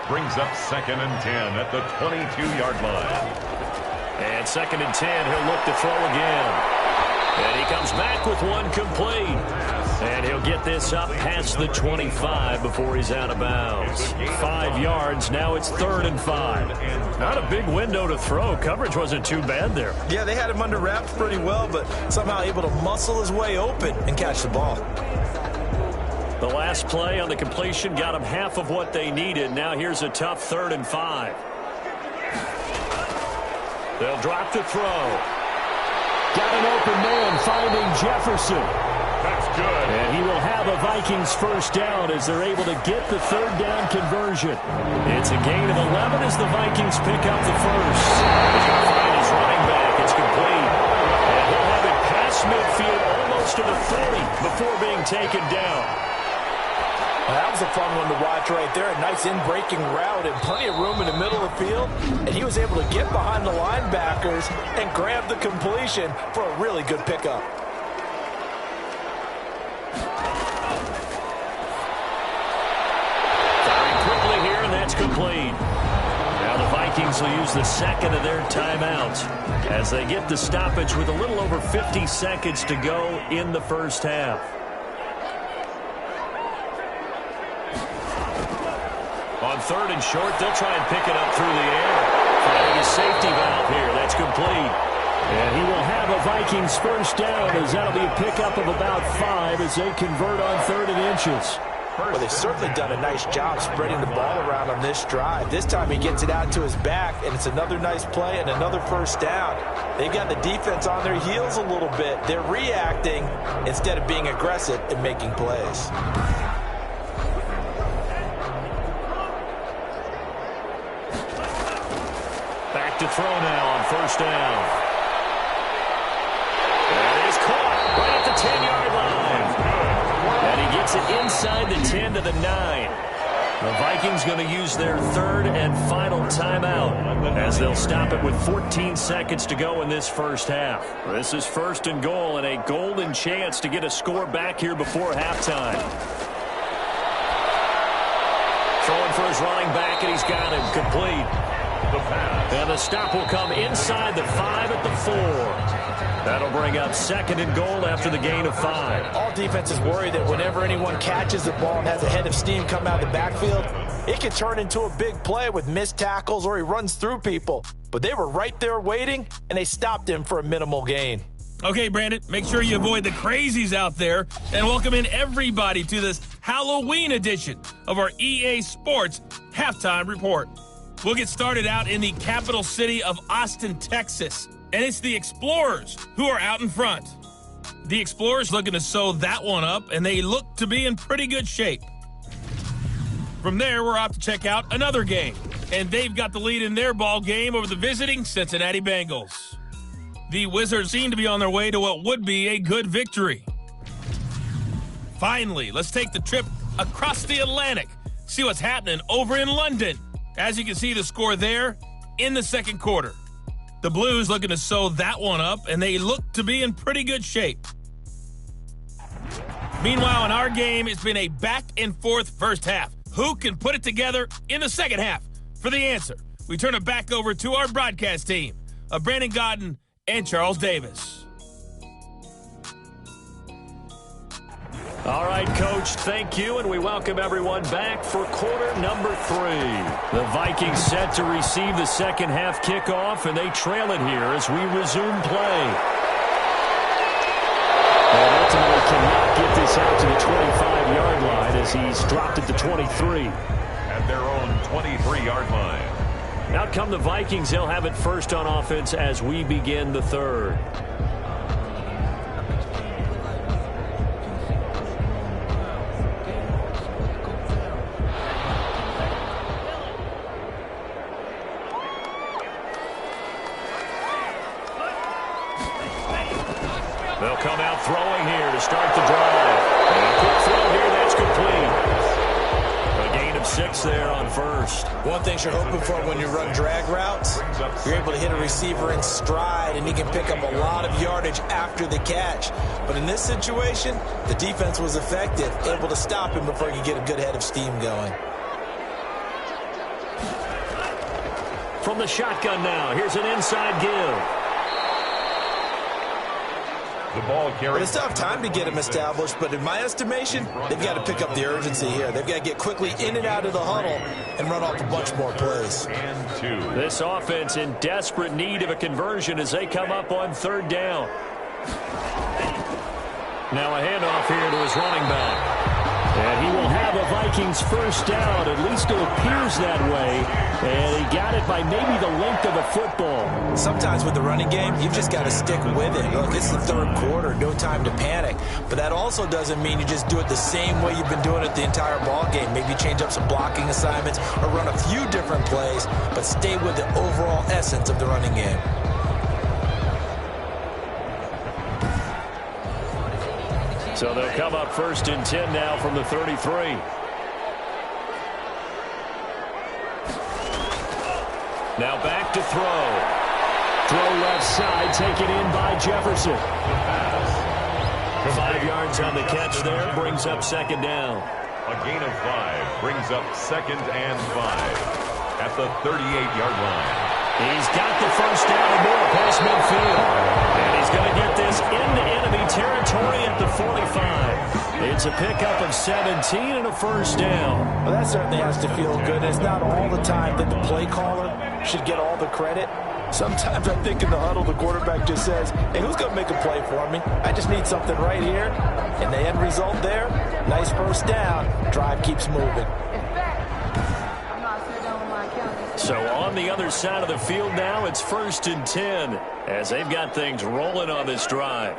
Speaker 1: Brings up 2nd and 10 at the 22-yard line.
Speaker 2: And 2nd and 10, he'll look to throw again. And he comes back with one complete. And he'll get this up past the 25 before he's out of bounds. 5 yards, now it's 3rd and 5. Not a big window to throw. Coverage wasn't too bad there.
Speaker 3: Yeah, they had him under wraps pretty well, but somehow able to muscle his way open and catch the ball.
Speaker 2: The last play on the completion got them half of what they needed. Now here's a tough 3rd and 5. They'll drop the throw. Got an open man finding Jefferson.
Speaker 1: That's good.
Speaker 2: And he will have a Vikings first down as they're able to get the 3rd down conversion. It's a gain of 11 as the Vikings pick up the first. He's going to find his running back. It's complete. And he'll have it past midfield almost to the 30 before being taken down.
Speaker 3: Well, that was a fun one to watch right there. A nice in-breaking route and plenty of room in the middle of the field. And he was able to get behind the linebackers and grab the completion for a really good pickup.
Speaker 2: Firing quickly here, and that's complete. Now the Vikings will use the second of their timeouts as they get the stoppage with a little over 50 seconds to go in the first half. On third and short, they'll try and pick it up through the air. Finding a safety valve here. That's complete. And he will have a Vikings first down as that'll be a pickup of about 5 as they convert on third and inches.
Speaker 3: Well, they've certainly done a nice job spreading the ball around on this drive. This time he gets it out to his back, and it's another nice play and another first down. They've got the defense on their heels a little bit. They're reacting instead of being aggressive and making plays.
Speaker 2: Back to throw now on first down. And it's caught right at the 10-yard line. And he gets it inside the 10 to the 9. The Vikings going to use their third and final timeout as they'll stop it with 14 seconds to go in this first half. This is first and goal and a golden chance to get a score back here before halftime. Throwing for his running back, and he's got him complete. And the stop will come inside the 5 at the 4. That'll bring up second and goal after the gain of 5.
Speaker 3: All defenses worry that whenever anyone catches the ball and has a head of steam come out of the backfield, it can turn into a big play with missed tackles or he runs through people. But they were right there waiting, and they stopped him for a minimal gain.
Speaker 4: Okay, Brandon, make sure you avoid the crazies out there and welcome in everybody to this Halloween edition of our EA Sports Halftime Report. We'll get started out in the capital city of Austin, Texas. And it's the Explorers who are out in front. The Explorers looking to sew that one up, and they look to be in pretty good shape. From there, we're off to check out another game. And they've got the lead in their ball game over the visiting Cincinnati Bengals. The Wizards seem to be on their way to what would be a good victory. Finally, let's take the trip across the Atlantic, see what's happening over in London. As you can see, the score there in the second quarter. The Blues looking to sew that one up, and they look to be in pretty good shape. Meanwhile, in our game, it's been a back-and-forth first half. Who can put it together in the second half? For the answer, we turn it back over to our broadcast team of Brandon Godden and Charles Davis.
Speaker 2: All right, Coach, thank you, and we welcome everyone back for quarter number 3. The Vikings set to receive the second half kickoff, and they trail it here as we resume play. And ultimately cannot get this out to the 25-yard line as he's dropped at the 23.
Speaker 1: At their own 23-yard line.
Speaker 2: Out come the Vikings. They'll have it first on offense as we begin the third. They'll come out throwing here to start the drive. And a quick throw here, that's complete. A gain of 6 there on first.
Speaker 3: One thing you're hoping for when you run drag routes, you're able to hit a receiver in stride, and he can pick up a lot of yardage after the catch. But in this situation, the defense was effective, able to stop him before he could get a good head of steam going.
Speaker 2: From the shotgun now, here's an inside give.
Speaker 1: The ball carried.
Speaker 3: It's tough time to get him established, but in my estimation, they've got to pick up the urgency here. They've got to get quickly in and out of the huddle and run off a bunch more plays.
Speaker 1: And 2.
Speaker 2: This offense in desperate need of a conversion as they come up on third down. Now a handoff here to his running back. And he will have a Vikings first down. At least it appears that way. And he got it by maybe the length of a football.
Speaker 3: Sometimes with the running game, you've just got to stick with it. Look, it's the third quarter, no time to panic. But that also doesn't mean you just do it the same way you've been doing it the entire ball game. Maybe change up some blocking assignments or run a few different plays, but stay with the overall essence of the running game.
Speaker 2: So they'll come up first and 10 now from the 33. Now back to throw. Throw left side, taken in by Jefferson. 5 yards on the catch there, brings up second down.
Speaker 1: A gain of 5 brings up 2nd and 5 at the 38-yard line.
Speaker 2: He's got the first down and more past midfield. And he's going to get this into enemy territory at the 45. It's a pickup of 17 and a first down.
Speaker 3: Well, that certainly has to feel good. It's not all the time that the play caller should get all the credit. Sometimes I think in the huddle, the quarterback just says, hey, who's going to make a play for me? I just need something right here. And the end result there, nice first down. Drive keeps moving.
Speaker 2: So on the other side of the field now, it's 1st and 10 as they've got things rolling on this drive.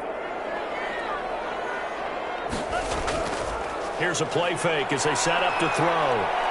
Speaker 2: Here's a play fake as they set up to throw.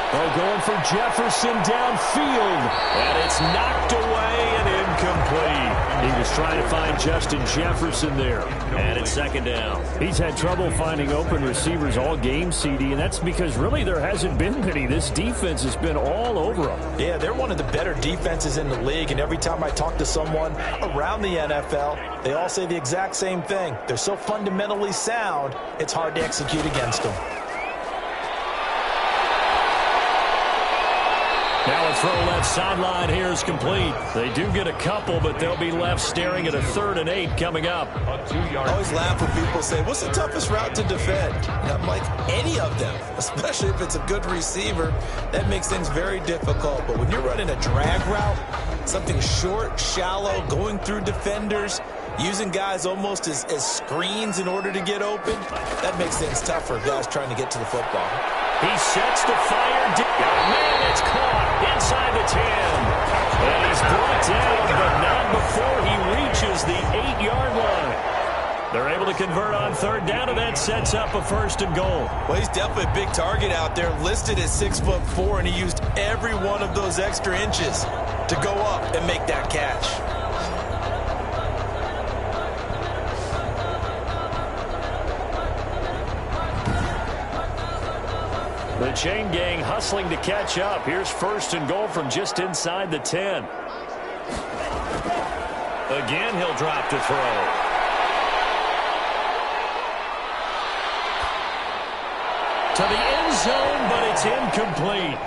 Speaker 2: Oh, going for Jefferson downfield. And it's knocked away and incomplete. He was trying to find Justin Jefferson there. And it's second down.
Speaker 5: He's had trouble finding open receivers all game, CD, and that's because really there hasn't been many. This defense has been all over them.
Speaker 3: Yeah, they're one of the better defenses in the league, and every time I talk to someone around the NFL, they all say the exact same thing. They're so fundamentally sound, it's hard to execute against them.
Speaker 2: Now a throw left sideline here is complete. They do get a couple, but they'll be left staring at a 3rd and 8 coming up.
Speaker 3: I always laugh when people say, what's the toughest route to defend? And I'm like, any of them, especially if it's a good receiver. That makes things very difficult. But when you're running a drag route, something short, shallow, going through defenders, using guys almost as screens in order to get open, that makes things tougher, guys trying to get to the football.
Speaker 2: He sets to fire. Man, it's caught inside the 10. And he's brought down, but not before he reaches the 8-yard line. They're able to convert on 3rd down, and that sets up a 1st and goal.
Speaker 3: Well, he's definitely a big target out there, listed at 6'4", and he used every one of those extra inches to go up and make that catch.
Speaker 2: The chain gang hustling to catch up. Here's 1st and goal from just inside the 10. Again, he'll drop to throw. To the end zone, but it's incomplete.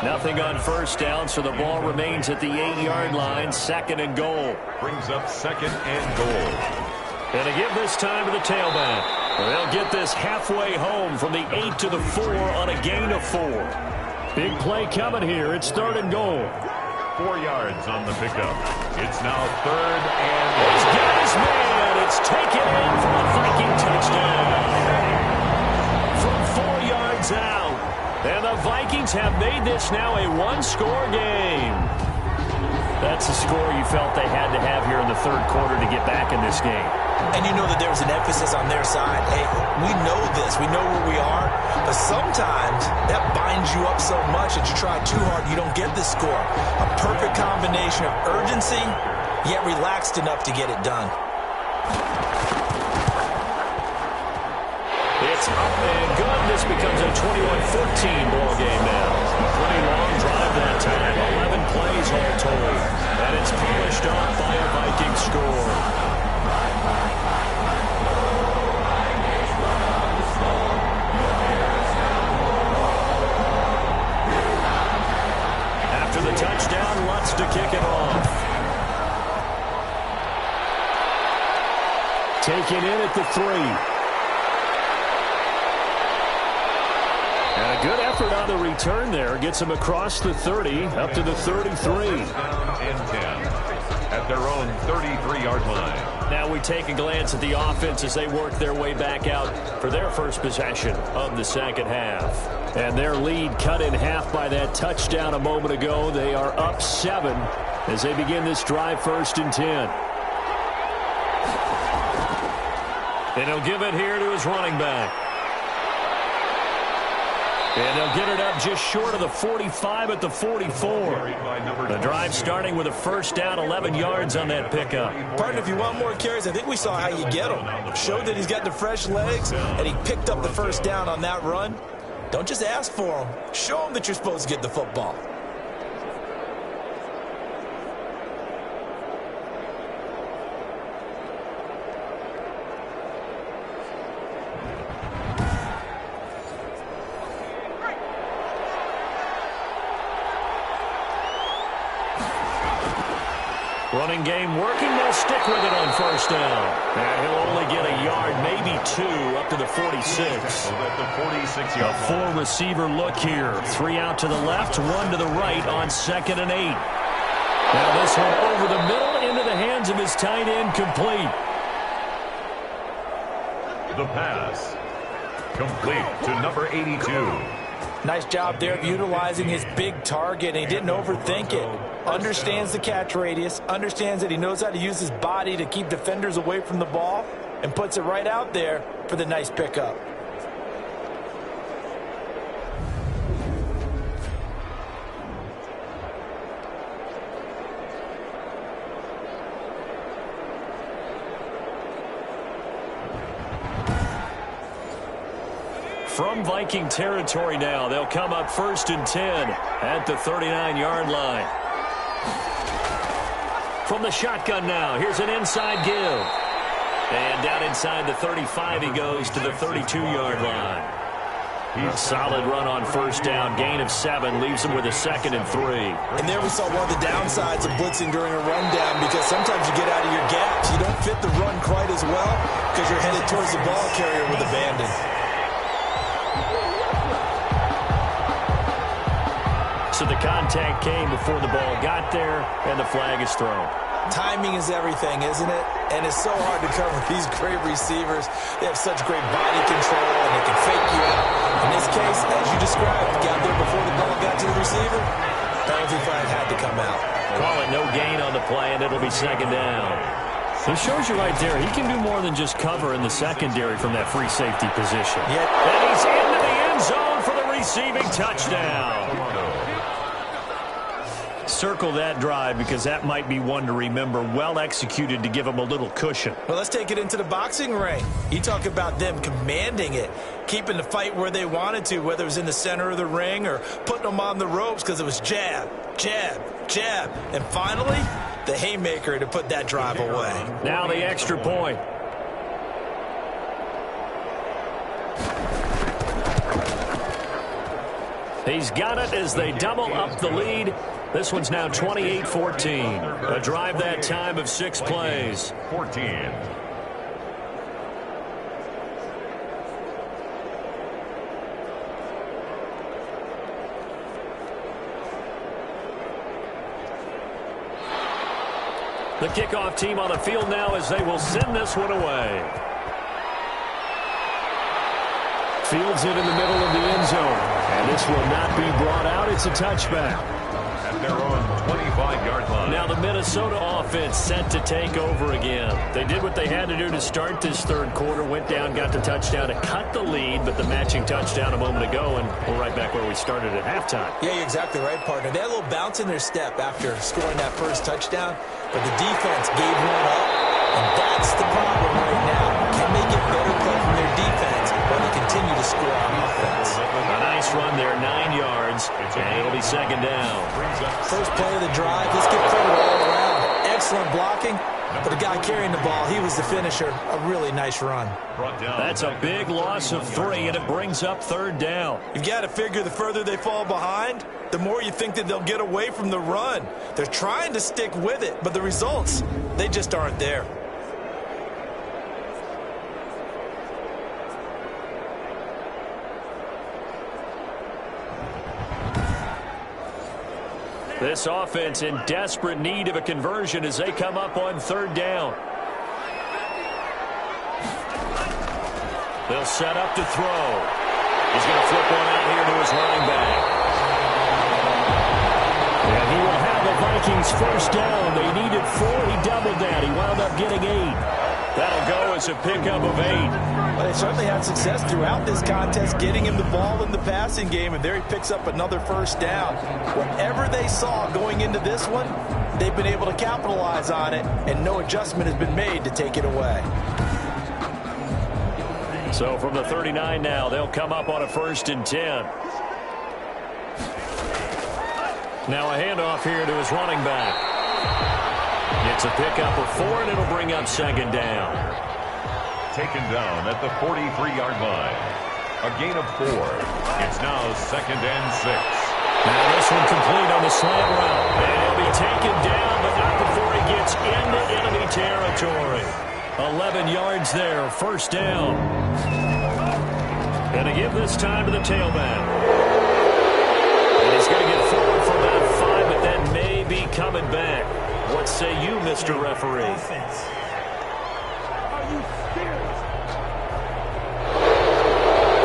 Speaker 2: Nothing on 1st down, so the ball remains at the 8-yard line. 2nd and goal.
Speaker 1: Brings up 2nd and goal.
Speaker 2: And to give this time to the tailback. They'll get this halfway home from the 8 to the 4 on a gain of 4.
Speaker 5: Big play coming here. It's 3rd and goal.
Speaker 1: 4 yards on the pickup. It's now 3rd and
Speaker 2: he's got his man. It's taken in for a Viking touchdown. From 4 yards out. And the Vikings have made this now a 1-score game. That's the score you felt they had to have here in the 3rd quarter to get back in this game.
Speaker 3: And you know that there was an emphasis on their side. Hey, we know this. We know where we are. But sometimes that binds you up so much that you try too hard, you don't get the score. A perfect combination of urgency, yet relaxed enough to get it done.
Speaker 2: It's up and good. This becomes a 21-14 ball game now. Pretty long drive that time. 11 plays all told. And it's polished off by a Viking score. After the touchdown, Lutz to kick it off.
Speaker 5: Taken in at the 3. And a good effort on the return there. Gets him across the 30, up to the 33.
Speaker 1: And 10 at their own 33-yard line.
Speaker 2: Now we take a glance at the offense as they work their way back out for their first possession of the second half.
Speaker 5: And their lead cut in half by that touchdown a moment ago. They are up 7 as they begin this drive 1st and 10.
Speaker 2: And he'll give it here to his running back. And they'll get it up just short of the 45 at the 44. The drive starting with a first down, 11 yards on that pickup.
Speaker 3: Partner, if you want more carries, I think we saw how you get him. Showed that he's got the fresh legs, and he picked up the first down on that run. Don't just ask for him. Show him that you're supposed to get the football.
Speaker 5: Running game working. They'll stick with it on first down. And he'll only get a yard, maybe 2, up to the 46. A full receiver look here. 3 out to the left, 1 to the right on 2nd and 8. Now this one over the middle into the hands of his tight end, complete.
Speaker 1: The pass. Complete to number 82.
Speaker 3: Nice job there of utilizing his big target, and he didn't overthink it. Understands the catch radius, understands that he knows how to use his body to keep defenders away from the ball, and puts it right out there for the nice pickup.
Speaker 5: From Viking territory now, they'll come up 1st and 10 at the 39-yard line. From the shotgun now, here's an inside give. And down inside the 35, he goes to the 32-yard line. A solid run on first down, gain of 7, leaves him with a 2nd and 3.
Speaker 3: And there we saw one of the downsides of blitzing during a rundown, because sometimes you get out of your gaps. You don't fit the run quite as well because you're headed towards the ball carrier with abandon.
Speaker 5: So the contact came before the ball got there, and the flag is thrown.
Speaker 3: Timing is everything, isn't it? And it's so hard to cover these great receivers. They have such great body control, and they can fake you out. In this case, as you described, got there before the ball got to the receiver. Penalty flag had to come out.
Speaker 5: Call it no gain on the play, and it'll be 2nd down. It shows you right there, he can do more than just cover in the secondary from that free safety position.
Speaker 3: Yep.
Speaker 5: And he's into the end zone for the receiving touchdown. Circle that drive, because that might be one to remember. Well executed to give him a little cushion.
Speaker 3: Well, let's take it into the boxing ring. You talk about them commanding it, keeping the fight where they wanted to, whether it was in the center of the ring or putting them on the ropes, because it was jab, jab, jab. And finally, the haymaker to put that drive away.
Speaker 5: Now the extra point. He's got it as they double up the lead. This one's now 28-14. A drive that time of 6 plays.
Speaker 1: 14.
Speaker 5: The kickoff team on the field now as they will send this one away. Fields it in the middle of the end zone. And this will not be brought out. It's a touchback.
Speaker 1: At their own 25-yard line.
Speaker 5: Now the Minnesota offense set to take over again. They did what they had to do to start this third quarter. Went down, got the touchdown to cut the lead, but the matching touchdown a moment ago, and we're right back where we started at halftime.
Speaker 3: Yeah, you're exactly right, partner. They had a little bounce in their step after scoring that first touchdown, but the defense gave one up, and that's the problem right now. Can they get better play from their defense while they continue to score on offense?
Speaker 5: A nice run there, 9 yards, and it'll be 2nd down.
Speaker 3: First play of the drive, let's give credit all around. Excellent blocking, but the guy carrying the ball, he was the finisher. A really nice run.
Speaker 5: That's a big loss of 3, and it brings up 3rd down.
Speaker 3: You've got to figure the further they fall behind, the more you think that they'll get away from the run. They're trying to stick with it, but the results, they just aren't there.
Speaker 5: This offense in desperate need of a conversion as they come up on 3rd down. They'll set up to throw. He's going to flip one out here to his running back. And he will have the Vikings first down. They needed 4. He doubled that. He wound up getting 8. That'll go as a pickup of 8.
Speaker 3: But they certainly had success throughout this contest, getting him the ball in the passing game, and there he picks up another first down. Whatever they saw going into this one, they've been able to capitalize on it, and no adjustment has been made to take it away.
Speaker 5: So from the 39 now, they'll come up on a 1st and 10. Now a handoff here to his running back. It's a pickup of 4, and it'll bring up 2nd down.
Speaker 1: Taken down at the 43-yard line. A gain of 4. It's now 2nd and 6.
Speaker 5: Now this one complete on the slant route. And he'll be taken down, but not before he gets
Speaker 2: It's into enemy territory. 11 yards there, first down. And to give this time to the tailback. And he's going to get forward for about 5, but that may be coming back. What say you, Mr. Referee?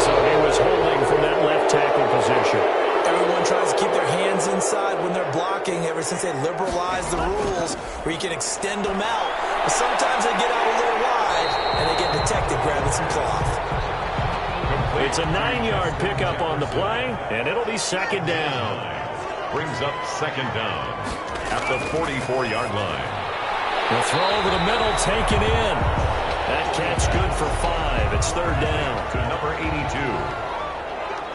Speaker 2: So he was holding from that left tackle position.
Speaker 3: Everyone tries to keep their hands inside when they're blocking ever since they liberalized the rules where you can extend them out. But sometimes they get out a little wide and they get detected grabbing some cloth.
Speaker 2: It's a 9-yard pickup on the play, and it'll be second down.
Speaker 1: Brings up second down at the 44-yard line.
Speaker 2: The throw over the middle, taken in. That catch good for 5. It's third down.
Speaker 1: To number 82.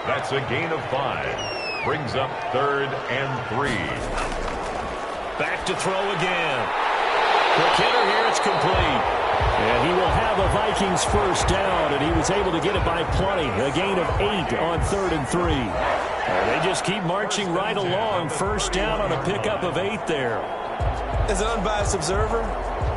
Speaker 1: That's a gain of 5. Brings up third and 3.
Speaker 2: Back to throw again. Quick hitter here, it's complete. And he will have a Vikings first down, and he was able to get it by plenty. A gain of 8 on third and 3. And they just keep marching right along. First down on a pickup of 8 there.
Speaker 3: As an unbiased observer,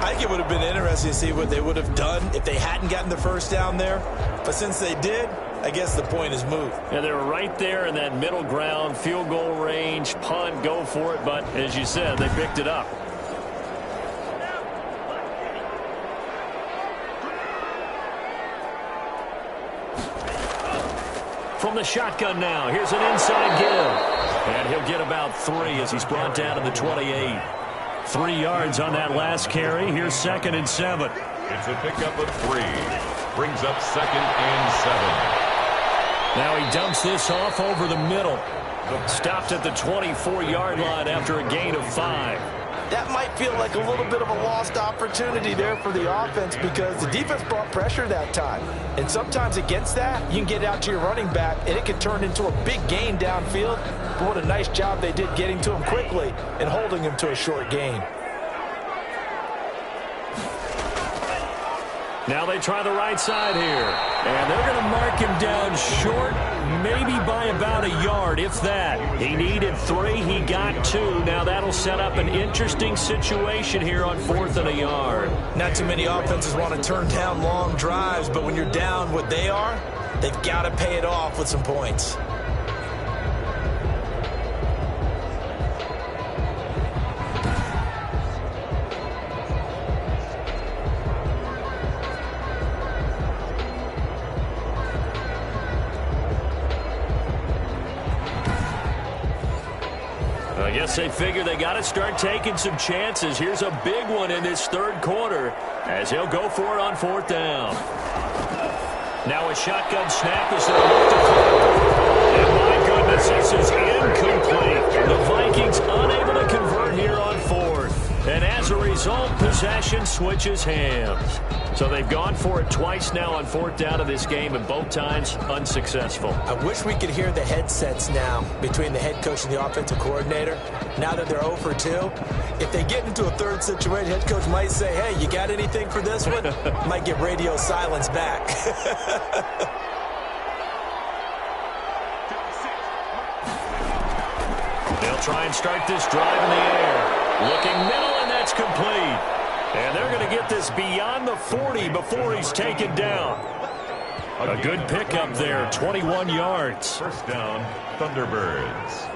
Speaker 3: I think it would have been interesting to see what they would have done if they hadn't gotten the first down there. But since they did, I guess the point is moved.
Speaker 2: And they were right there in that middle ground, field goal range, punt, go for it. But as you said, they picked it up. From the shotgun now, here's an inside give. And he'll get about 3 as he's brought down to the 28. 3 yards on that last carry. Here's second and 7.
Speaker 1: It's a pickup of 3. Brings up second and 7.
Speaker 2: Now he dumps this off over the middle. Stopped at the 24-yard line after a gain of 5.
Speaker 3: That might feel like a little bit of a lost opportunity there for the offense because the defense brought pressure that time. And sometimes against that, you can get out to your running back, and it can turn into a big gain downfield. But what a nice job they did getting to him quickly and holding him to a short gain.
Speaker 2: Now they try the right side here. And they're going to mark him down short, maybe by about a yard, if that. He needed 3. He got 2. Now that'll set up an interesting situation here on 4th and a yard.
Speaker 3: Not too many offenses want to turn down long drives, but when you're down what they are, they've got to pay it off with some points.
Speaker 2: I guess they figure they got to start taking some chances. Here's a big one in this third quarter as he'll go for it on 4th down. Now a shotgun snap as they look to throw. And my goodness, this is incomplete. The Vikings unable to convert here on 4th. And as a result, possession switches hands. So they've gone for it twice now on 4th down of this game, and both times unsuccessful.
Speaker 3: I wish we could hear the headsets now between the head coach and the offensive coordinator. Now that they're 0 for 2, if they get into a third situation, head coach might say, hey, you got anything for this one? Might get radio silence back.
Speaker 2: They'll try and start this drive in the air. Looking middle, and that's complete. And they're going to get this beyond the 40 before he's taken down. A good pickup there, 21 yards.
Speaker 1: First down, Thunderbirds.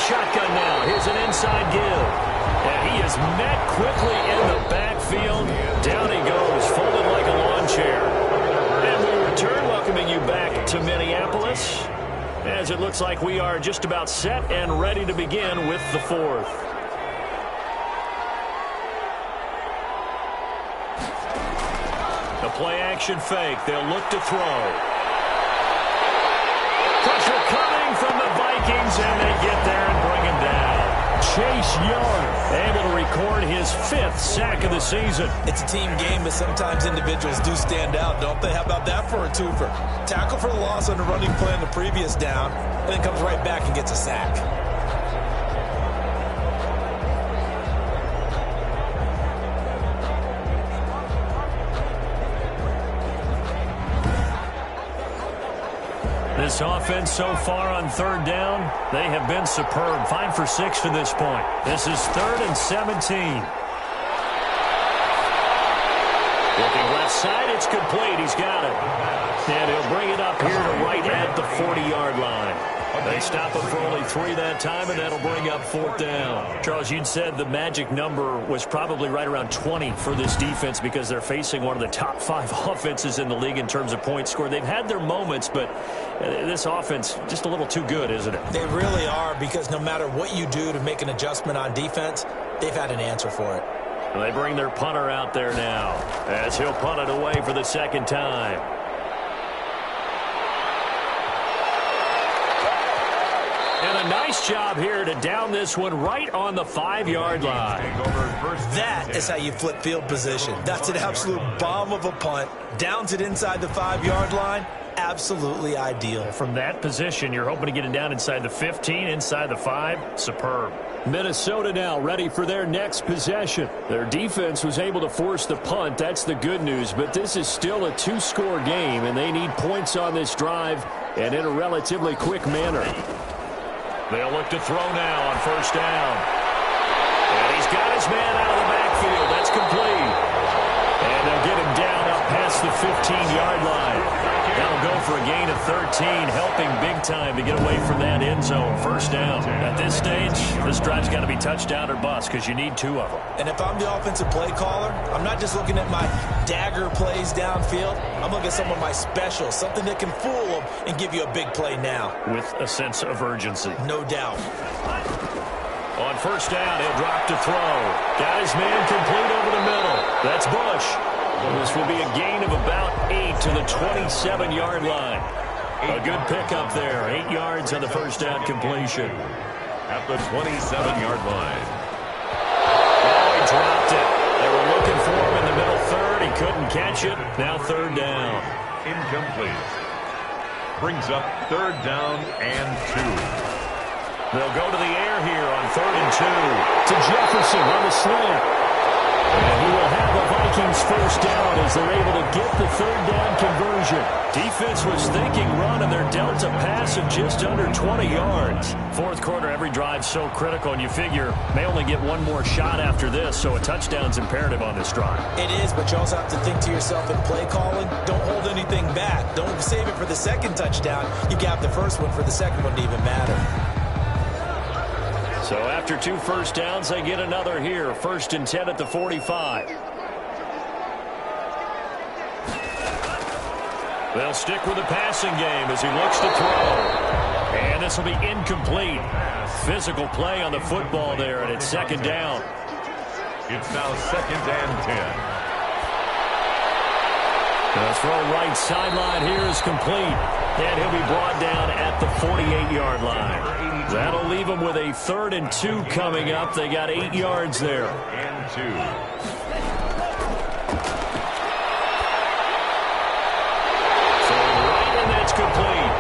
Speaker 2: Shotgun now. Here's an inside give. And he is met quickly in the backfield. Down he goes, folded like a lawn chair. And we return, welcoming you back to Minneapolis, as it looks like we are just about set and ready to begin with the 4th. The play action fake. They'll look to throw. Pressure coming from the Vikings, and they get there and bring him down. Chase Young able to record his 5th sack of the season.
Speaker 3: It's a team game, but sometimes individuals do stand out, don't they? How about that for a twofer? Tackle for the loss on the running play on the previous down, and then comes right back and gets a sack.
Speaker 5: This offense so far on third down, they have been superb. 5 for 6 to this point. This is 3rd and 17. Looking left side, it's complete. He's got it. And he'll bring it up here to right at the 40-yard line. They stop him for only 3 that time, and that'll bring up 4th down. Charles, you'd said the magic number was probably right around 20 for this defense because they're facing one of the top 5 offenses in the league in terms of points scored. They've had their moments, but this offense just a little too good, isn't it?
Speaker 3: They really are, because no matter what you do to make an adjustment on defense, they've had an answer for it.
Speaker 5: They bring their punter out there now as he'll punt it away for the 2nd time. And a nice job here to down this one right on the 5-yard line.
Speaker 3: That is how you flip field position. That's an absolute bomb of a punt. Downs it inside the 5-yard line. Absolutely ideal.
Speaker 5: From that position, you're hoping to get it down inside the 15, inside the 5. Superb.
Speaker 2: Minnesota now ready for their next possession. Their defense was able to force the punt. That's the good news. But this is still a 2-score game, and they need points on this drive and in a relatively quick manner.
Speaker 5: They'll look to throw now on 1st down. And he's got his man out of the backfield. That's complete. And they'll get him down up past the 15-yard line. That'll go for a gain of 13, helping big time to get away from that end zone. 1st down. At this stage, this drive's got to be touchdown or bust because you need 2 of them.
Speaker 3: And if I'm the offensive play caller, I'm not just looking at my dagger plays downfield. I'm looking at some of my specials, something that can fool them and give you a big play now.
Speaker 5: With a sense of urgency.
Speaker 3: No doubt.
Speaker 5: On 1st down, he'll drop to throw. Got his man complete over the middle. That's Bush. This will be a gain of about 8 to the 27-yard line. A good pickup there. 8 yards on the 1st down completion.
Speaker 1: At the 27-yard line.
Speaker 5: Oh, he dropped it. They were looking for him in the middle 3rd. He couldn't catch it. Now 3rd down.
Speaker 1: Incomplete. Brings up 3rd down and 2.
Speaker 5: They'll go to the air here on 3rd and 2.
Speaker 2: To Jefferson on the slant.
Speaker 5: And he will have the Vikings 1st down as they're able to get the 3rd down conversion. Defense was thinking run, and they're dealt a pass of just under 20 yards. 4th quarter, every drive so critical, and you figure may only get one more shot after this, so a touchdown's imperative on this drive.
Speaker 3: It is, but you also have to think to yourself in play calling, don't hold anything back. Don't save it for the 2nd touchdown. You got the 1st one for the 2nd one to even matter.
Speaker 5: So after 2 1st downs, they get another here. 1st and 10 at the 45. They'll stick with the passing game as he looks to throw. And this will be incomplete. Physical play on the football there, and it's 2nd down.
Speaker 1: It's now 2nd and 10.
Speaker 5: The throw right sideline here is complete. And he'll be brought down at the 48-yard line. That'll leave them with a 3rd and 2 coming up. They got 8 yards there.
Speaker 1: And 2.
Speaker 5: So right, and that's complete.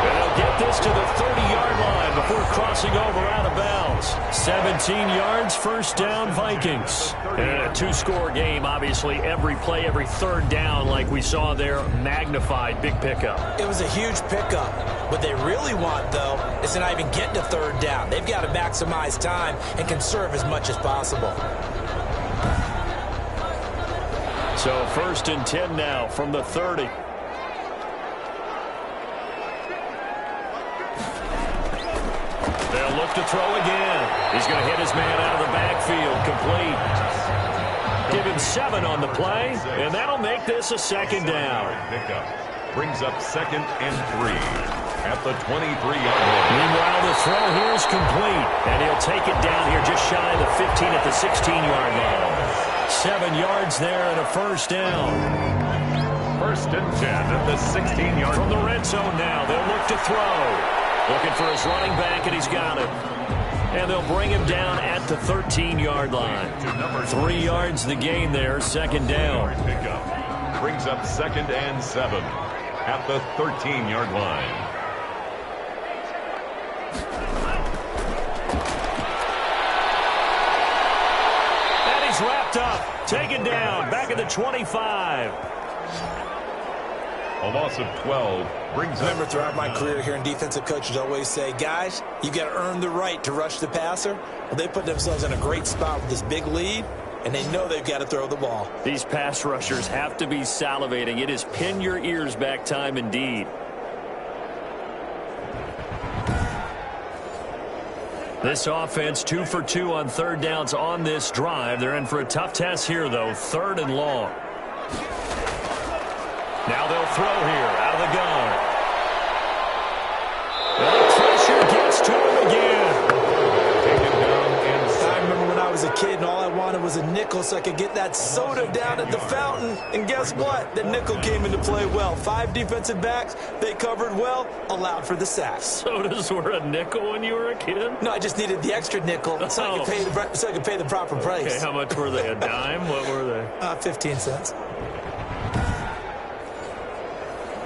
Speaker 5: And they'll get this to the 30-yard line before crossing over out of bounds. 17 yards, 1st down, Vikings. And in a 2-score game, obviously every play, every 3rd down like we saw there, magnified, big pickup.
Speaker 3: It was a huge pickup. What they really want, though, is to not even get to 3rd down. They've got to maximize time and conserve as much as possible.
Speaker 5: So 1st and 10 now from the 30. They'll look to throw again. He's going to hit his man out of the backfield. Complete. Give him 7 on the play, and that'll make this a 2nd down.
Speaker 1: Pickup brings up 2nd and 3 at the 23-yard line.
Speaker 5: Meanwhile, the throw here is complete, and he'll take it down here just shy of the 15 at the 16-yard line. 7 yards there and a 1st down.
Speaker 1: 1st and 10 at the 16-yard line.
Speaker 5: From the red zone now, they'll look to throw. Looking for his running back, and he's got it. And they'll bring him down at the 13-yard line. 3 yards the gain there, 2nd down.
Speaker 1: Pickup brings up 2nd and 7 at the 13-yard line.
Speaker 5: And he's wrapped up, taken down, back at the 25.
Speaker 1: A loss of 12 brings up.
Speaker 3: Remember, throughout my career here in defensive coaches always say, guys, you got to earn the right to rush the passer. Well, they put themselves in a great spot with this big lead, and they know they've got to throw the ball.
Speaker 2: These pass rushers have to be salivating. It is pin your ears back time indeed. This offense 2 for 2 on third downs on this drive. They're in for a tough test here, though. 3rd and long. Now they'll throw here out of the gun. And the pressure gets to him again.
Speaker 3: I remember when I was a kid and all I wanted was a nickel so I could get that soda down at the fountain. And guess what? The nickel came into play well. 5 defensive backs, they covered well, allowed for the sacks.
Speaker 2: Sodas were a nickel when you were a kid?
Speaker 3: No, I just needed the extra nickel so I could pay the proper price.
Speaker 2: Okay, how much were they? A dime? What were they?
Speaker 3: 15 cents.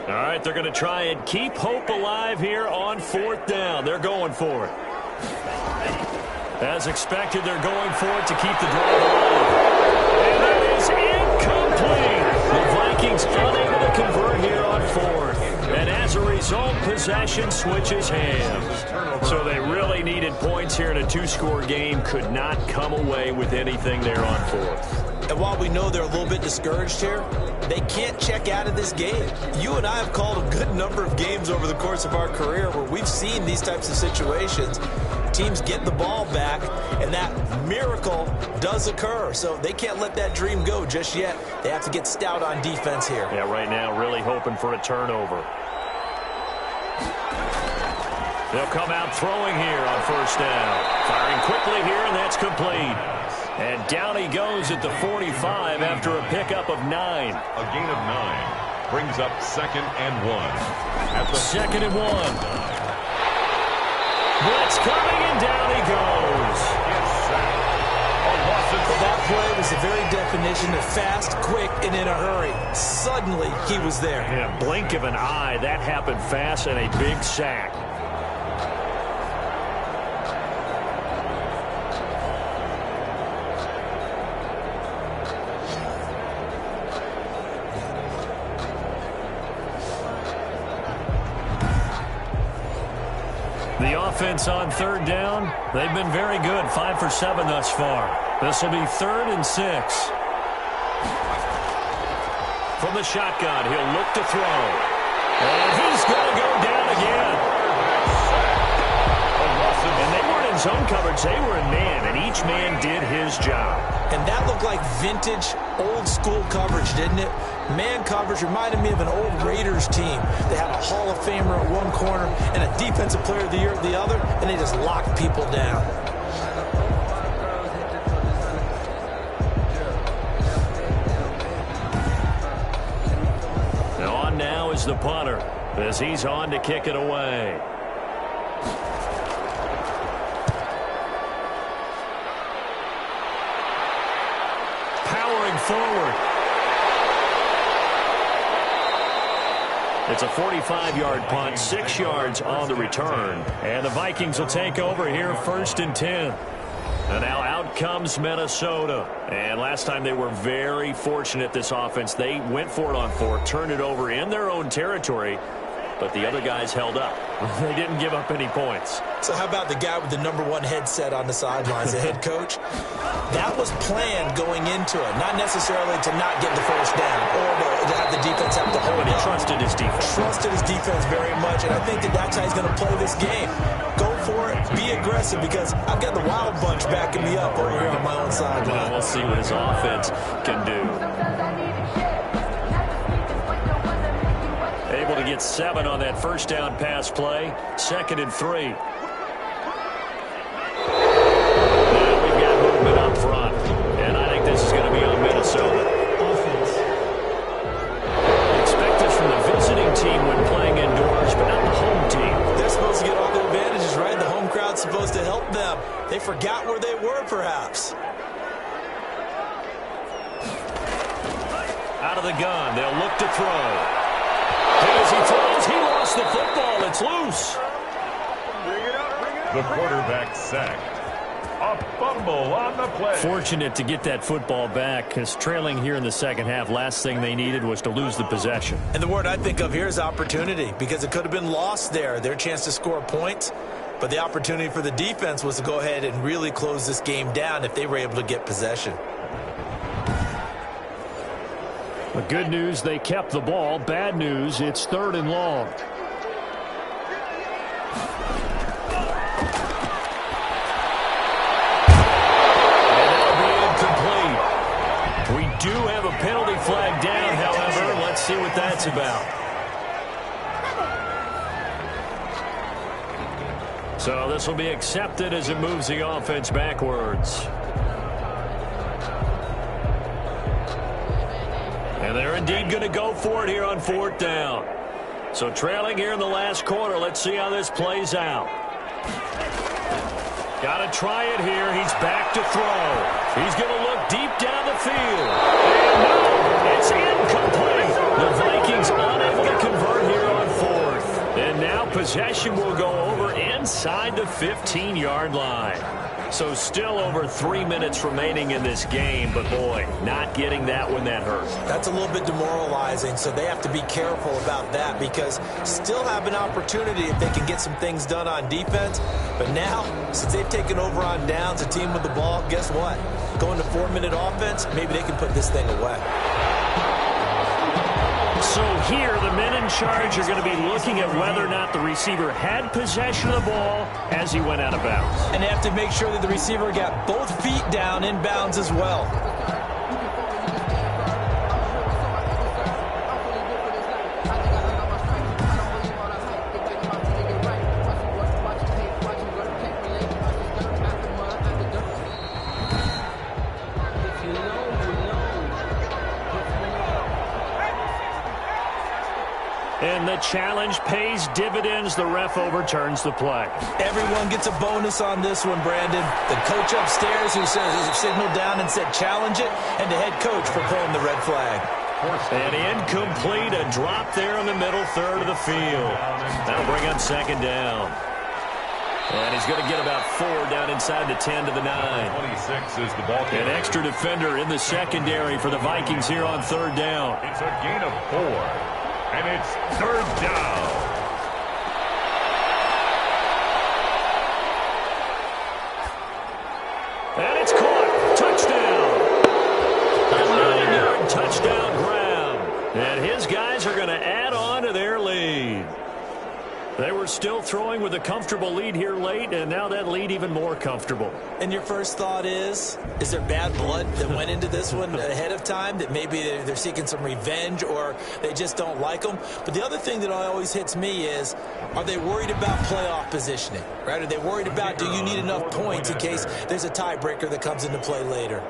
Speaker 2: All right, they're going to try and keep hope alive here on 4th down. They're going for it. As expected, they're going for it to keep the drive alive. And that is incomplete. The Vikings unable to convert here on 4th. And as a result, possession switches hands. So they really needed points here in a 2-score game. Could not come away with anything there on 4th.
Speaker 3: And while we know they're a little bit discouraged here, they can't check out of this game. You and I have called a good number of games over the course of our career where we've seen these types of situations. Teams get the ball back, and that miracle does occur. So they can't let that dream go just yet. They have to get stout on defense here.
Speaker 2: Yeah, right now really hoping for a turnover. They'll come out throwing here on 1st down. Firing quickly here, and that's complete. And down he goes at the 45 after a pickup of 9.
Speaker 1: A gain of 9 brings up 2nd and 1. At the
Speaker 2: 2nd and 1. Blitz coming, and down he goes.
Speaker 3: That play was the very definition of fast, quick, and in a hurry. Suddenly, he was there.
Speaker 2: Yeah, blink of an eye. That happened fast, and a big sack. The offense on 3rd down, they've been very good. 5 for 7 thus far. This will be 3rd and 6. From the shotgun, he'll look to throw. And he's going to go down again. And they weren't in zone coverage. They were in man, and each man did his job.
Speaker 3: And that looked like vintage, old-school coverage, didn't it? Man coverage reminded me of an old Raiders team. They had a Hall of Famer at one corner and a Defensive Player of the Year at the other, and they just locked people down.
Speaker 2: On now is the punter as he's on to kick it away. Powering forward. It's a 45-yard punt, 6 yards on the return. And the Vikings will take over here 1st and 10. And now out comes Minnesota. And last time they were very fortunate, this offense. They went for it on 4th, turned it over in their own territory, but the other guys held up. They didn't give up any points.
Speaker 3: So how about the guy with the #1 headset on the sidelines, the head coach? That was planned going into it, not necessarily to not get the 1st down or to have the defense have to hold
Speaker 2: But he
Speaker 3: up.
Speaker 2: trusted his defense.
Speaker 3: Trusted his defense very much, and I think that's how he's going to play this game. Go for it, be aggressive, because I've got the Wild Bunch backing me up over here on my own sideline.
Speaker 2: We'll see what his offense can do. Able to get 7 on that 1st down pass play. 2nd and 3. Now we've got movement up front, and I think this is going to be on Minnesota. Expect this from the visiting team when playing indoors, but not the home team.
Speaker 3: They're supposed to get all the advantages, right? The home crowd's supposed to help them. They forgot where they were, perhaps.
Speaker 2: Out of the gun, they'll look to throw. As he throws, he lost the football. It's loose.
Speaker 1: The quarterback sacked. A fumble on the play.
Speaker 2: Fortunate to get that football back, because trailing here in the second half, last thing they needed was to lose the possession.
Speaker 3: And the word I think of here is opportunity, because it could have been lost there. Their chance to score points, but the opportunity for the defense was to go ahead and really close this game down if they were able to get possession.
Speaker 2: The good news, they kept the ball. Bad news, it's 3rd and long. We do have a penalty flag down, however. Let's see what that's about. So this will be accepted as it moves the offense backwards. And they're indeed going to go for it here on 4th down. So trailing here in the last quarter. Let's see how this plays out. Got to try it here. He's back to throw. He's going to look deep down the field. And no, it's incomplete. The Vikings unable to convert here on 4th. And now possession will go over inside the 15-yard line. So still over 3 minutes remaining in this game, but boy, not getting that one, that hurt.
Speaker 3: That's a little bit demoralizing, so they have to be careful about that, because still have an opportunity if they can get some things done on defense. But now, since they've taken over on downs, a team with the ball, guess what? Going to 4-minute offense, maybe they can put this thing away.
Speaker 2: So here, the men in charge are going to be looking at whether or not the receiver had possession of the ball as he went out of bounds.
Speaker 3: And they have to make sure that the receiver got both feet down in bounds as well.
Speaker 2: And the challenge pays dividends. The ref overturns the play.
Speaker 3: Everyone gets a bonus on this one, Brandon. The coach upstairs who signaled down and said challenge it, and the head coach for pulling the red flag.
Speaker 2: And incomplete, a drop there in the middle third of the field. That'll bring up 2nd down. And he's going to get about 4 down inside the 10 to the 9.
Speaker 1: 26 is the ball game.
Speaker 2: An extra defender in the secondary for the Vikings here on 3rd down.
Speaker 1: It's a gain of 4. And it's 3rd down.
Speaker 2: And it's caught. Touchdown. A 9-yard touchdown grab. And his guys are going to add on to their lead. They were still throwing with a comfortable lead here late, and now that lead even more comfortable.
Speaker 3: And your first thought is there bad blood that went into this one ahead of time, that maybe they're seeking some revenge or they just don't like them? But the other thing that always hits me is, are they worried about playoff positioning? Right? Are they worried about, do you need enough points in case there's a tiebreaker that comes into play later?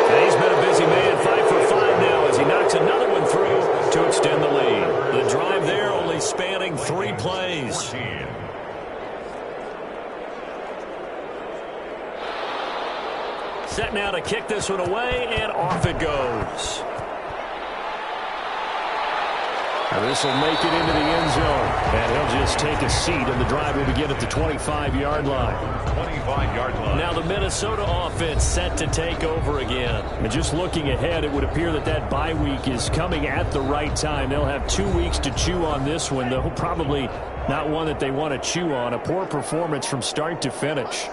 Speaker 2: And he's been a busy man, 5 for 5 now as he knocks another one through to extend the lead. The drive there only spanning 3 plays. Set now to kick this one away, and off it goes. Now this will make it into the end zone, and he'll just take a seat, and the drive will begin at the 25-yard line.
Speaker 1: 25-yard line.
Speaker 2: Now the Minnesota offense set to take over again. And just looking ahead, it would appear that that bye week is coming at the right time. They'll have 2 weeks to chew on this one, though probably not one that they want to chew on. A poor performance from start to finish.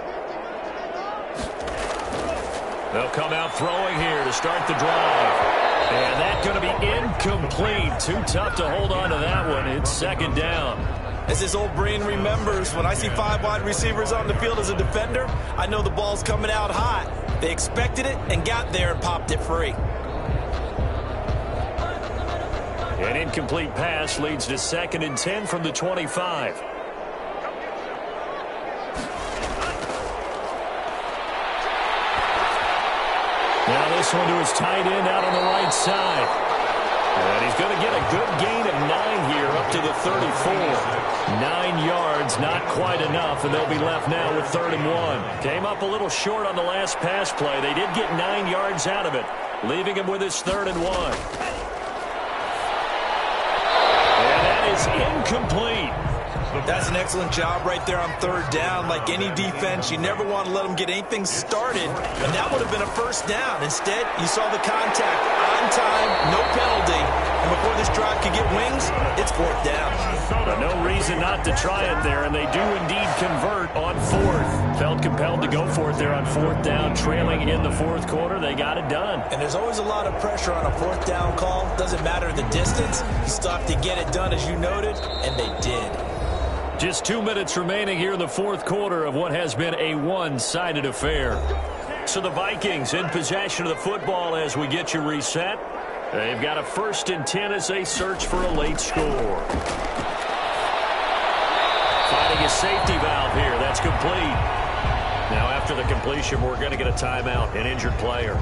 Speaker 2: They'll come out throwing here to start the drive. And that's going to be incomplete. Too tough to hold on to that one. It's 2nd down.
Speaker 3: As this old brain remembers, when I see 5 wide receivers on the field as a defender, I know the ball's coming out hot. They expected it and got there and popped it free.
Speaker 2: An incomplete pass leads to 2nd and 10 from the 25. Now this one to his tight end out on the right side. And he's going to get a good gain of 9 here up to the 34. 9 yards, not quite enough, and they'll be left now with 3rd and 1. Came up a little short on the last pass play. They did get 9 yards out of it, leaving him with his 3rd and 1. And that is incomplete.
Speaker 3: That's an excellent job right there on third down. Like any defense, you never want to let them get anything started, and that would have been a first down. Instead, you saw the contact on time, no penalty, and before this drive could get wings, it's fourth down.
Speaker 5: But no reason not to try it there, and they do indeed convert on fourth. Felt compelled to go for it there on fourth down, trailing in the fourth quarter. They got it done.
Speaker 3: And there's always a lot of pressure on a fourth down call. Doesn't matter the distance. You still have to get it done, as you noted, and they did.
Speaker 2: Just 2 minutes remaining here in the fourth quarter of what has been a one-sided affair. So the Vikings in possession of the football as we get you reset. They've got a 1st and 10 as they search for a late score. Finding a safety valve here. That's complete. Now after the completion, we're going to get a timeout, an injured player.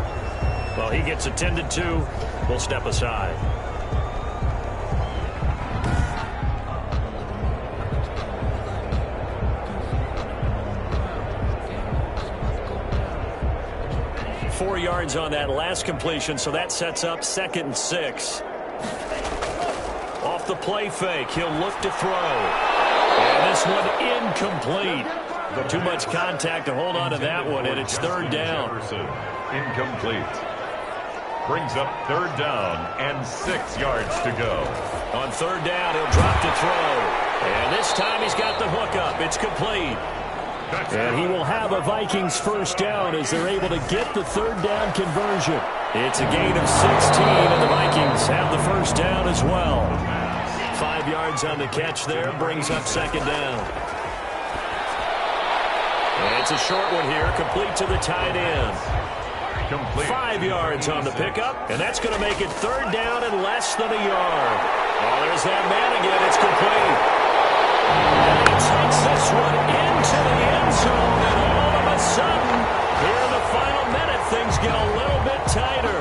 Speaker 2: Well, he gets attended to. We'll step aside. Four yards on that last completion, so that sets up 2nd and 6. Off the play fake, he'll look to throw. And this one incomplete. Too much contact to hold on to that one, and it's 3rd down.
Speaker 1: Incomplete. Brings up 3rd down and 6 yards to go.
Speaker 2: On 3rd down, he'll drop to throw. And this time he's got the hookup. It's complete. And he will have a Vikings 1st down as they're able to get the 3rd down conversion. It's a gain of 16, and the Vikings have the 1st down as well. 5 yards on the catch there, brings up 2nd down. And it's a short one here, complete to the tight end.
Speaker 1: Complete.
Speaker 2: 5 yards on the pickup, and that's going to make it 3rd down and less than a yard. Oh, there's that man again. It's complete. And he takes this one into the end zone, and all of a sudden, here in the final minute, things get a little bit tighter.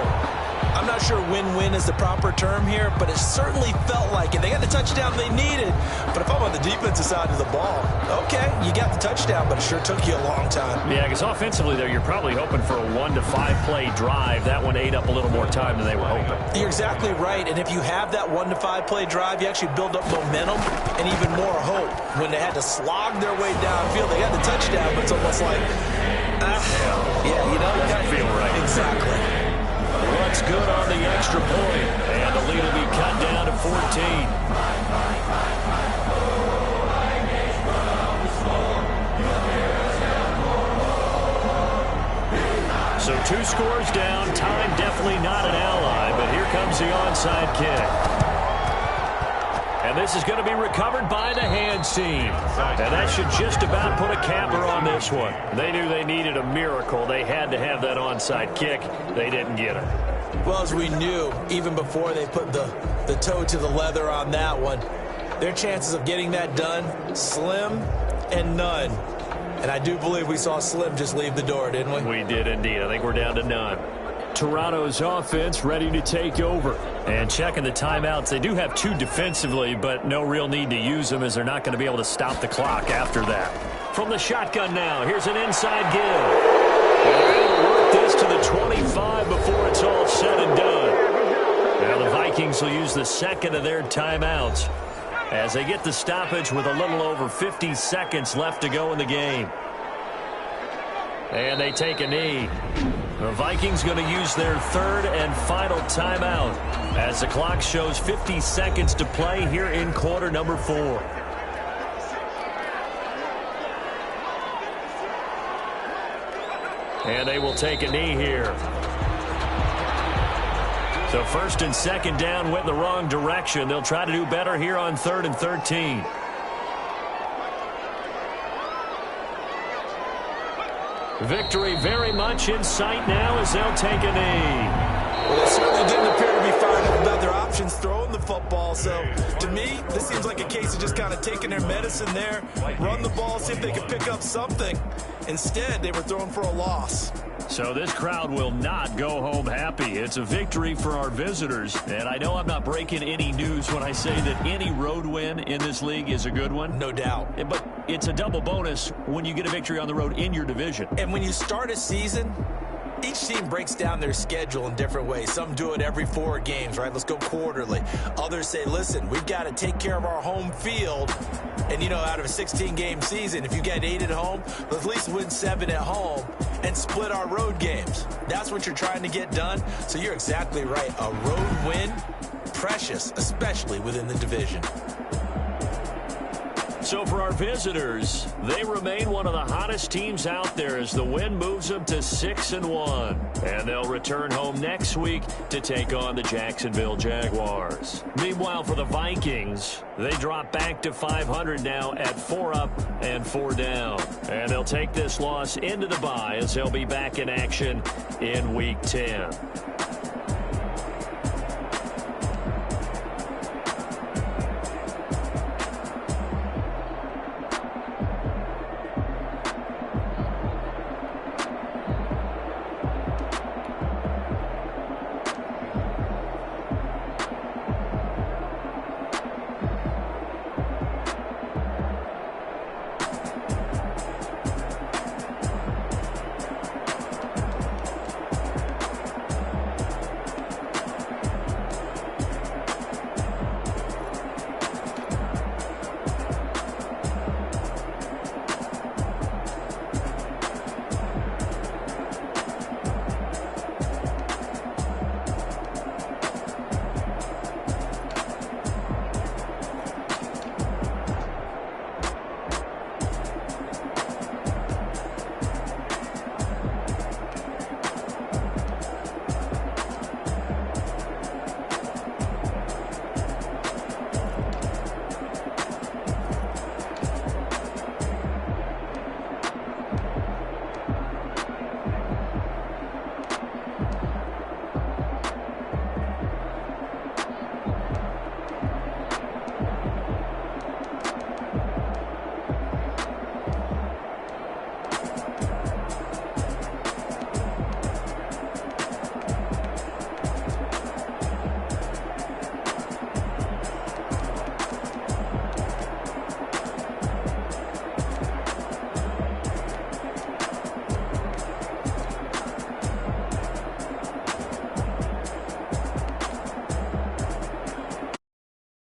Speaker 3: I'm not sure win-win is the proper term here, but it certainly felt like it. They got the touchdown they needed, but if I'm on the defensive side of the ball, okay, you got the touchdown, but it sure took you a long time.
Speaker 2: Yeah, because offensively, though, you're probably hoping for a 1 to 5 play drive. That one ate up a little more time than they were hoping.
Speaker 3: You're exactly right, and if you have that 1 to 5 play drive, you actually build up momentum and even more hope. When they had to slog their way downfield, they got the touchdown, but it's almost like, yeah, you know, you got to
Speaker 2: feel right.
Speaker 3: Exactly.
Speaker 2: What's good on the extra point, and the lead will be cut down to 14. So 2 scores down, time definitely not an ally, but here comes the onside kick. And this is going to be recovered by the hands team. And that should just about put a capper on this one. They knew they needed a miracle. They had to have that onside kick. They didn't get it.
Speaker 3: Well, as we knew, even before they put the toe to the leather on that one, their chances of getting that done, slim and none. And I do believe we saw Slim just leave the door, didn't we?
Speaker 2: We did indeed. I think we're down to none. Toronto's offense ready to take over. And checking the timeouts, they do have 2 defensively, but no real need to use them as they're not going to be able to stop the clock after that. From the shotgun now, here's an inside give. And they're able to work this to the 25 before it's all said and done. Now the Vikings will use the 2nd of their timeouts as they get the stoppage with a little over 50 seconds left to go in the game. And they take a knee. The Vikings going to use their 3rd and final timeout as the clock shows 50 seconds to play here in quarter number 4. And they will take a knee here. So 1st and 2nd down went the wrong direction. They'll try to do better here on 3rd and 13. Victory very much in sight now as they'll take a knee.
Speaker 3: Well, they certainly didn't appear to be fired up about their options throwing the football. So, to me, this seems like a case of just kind of taking their medicine there, run the ball, see if they can pick up something. Instead, they were throwing for a loss.
Speaker 2: So this crowd will not go home happy. It's a victory for our visitors. And I know I'm not breaking any news when I say that any road win in this league is a good one.
Speaker 3: No doubt.
Speaker 2: But it's a double bonus when you get a victory on the road in your division.
Speaker 3: And when you start a season Each team breaks down their schedule in different ways. Some do it every 4 games, right? Let's go quarterly. Others say, listen, we've got to take care of our home field. And, out of a 16-game season, if you get 8 at home, let's at least win 7 at home and split our road games. That's what you're trying to get done. So you're exactly right. A road win, precious, especially within the division.
Speaker 5: So for our visitors, they remain one of the hottest teams out there as the win moves them to 6-1. And they'll return home next week to take on the Jacksonville Jaguars. Meanwhile, for the Vikings, they drop back to 500 now at 4 up and 4 down. And they'll take this loss into the bye as they'll be back in action in Week 10.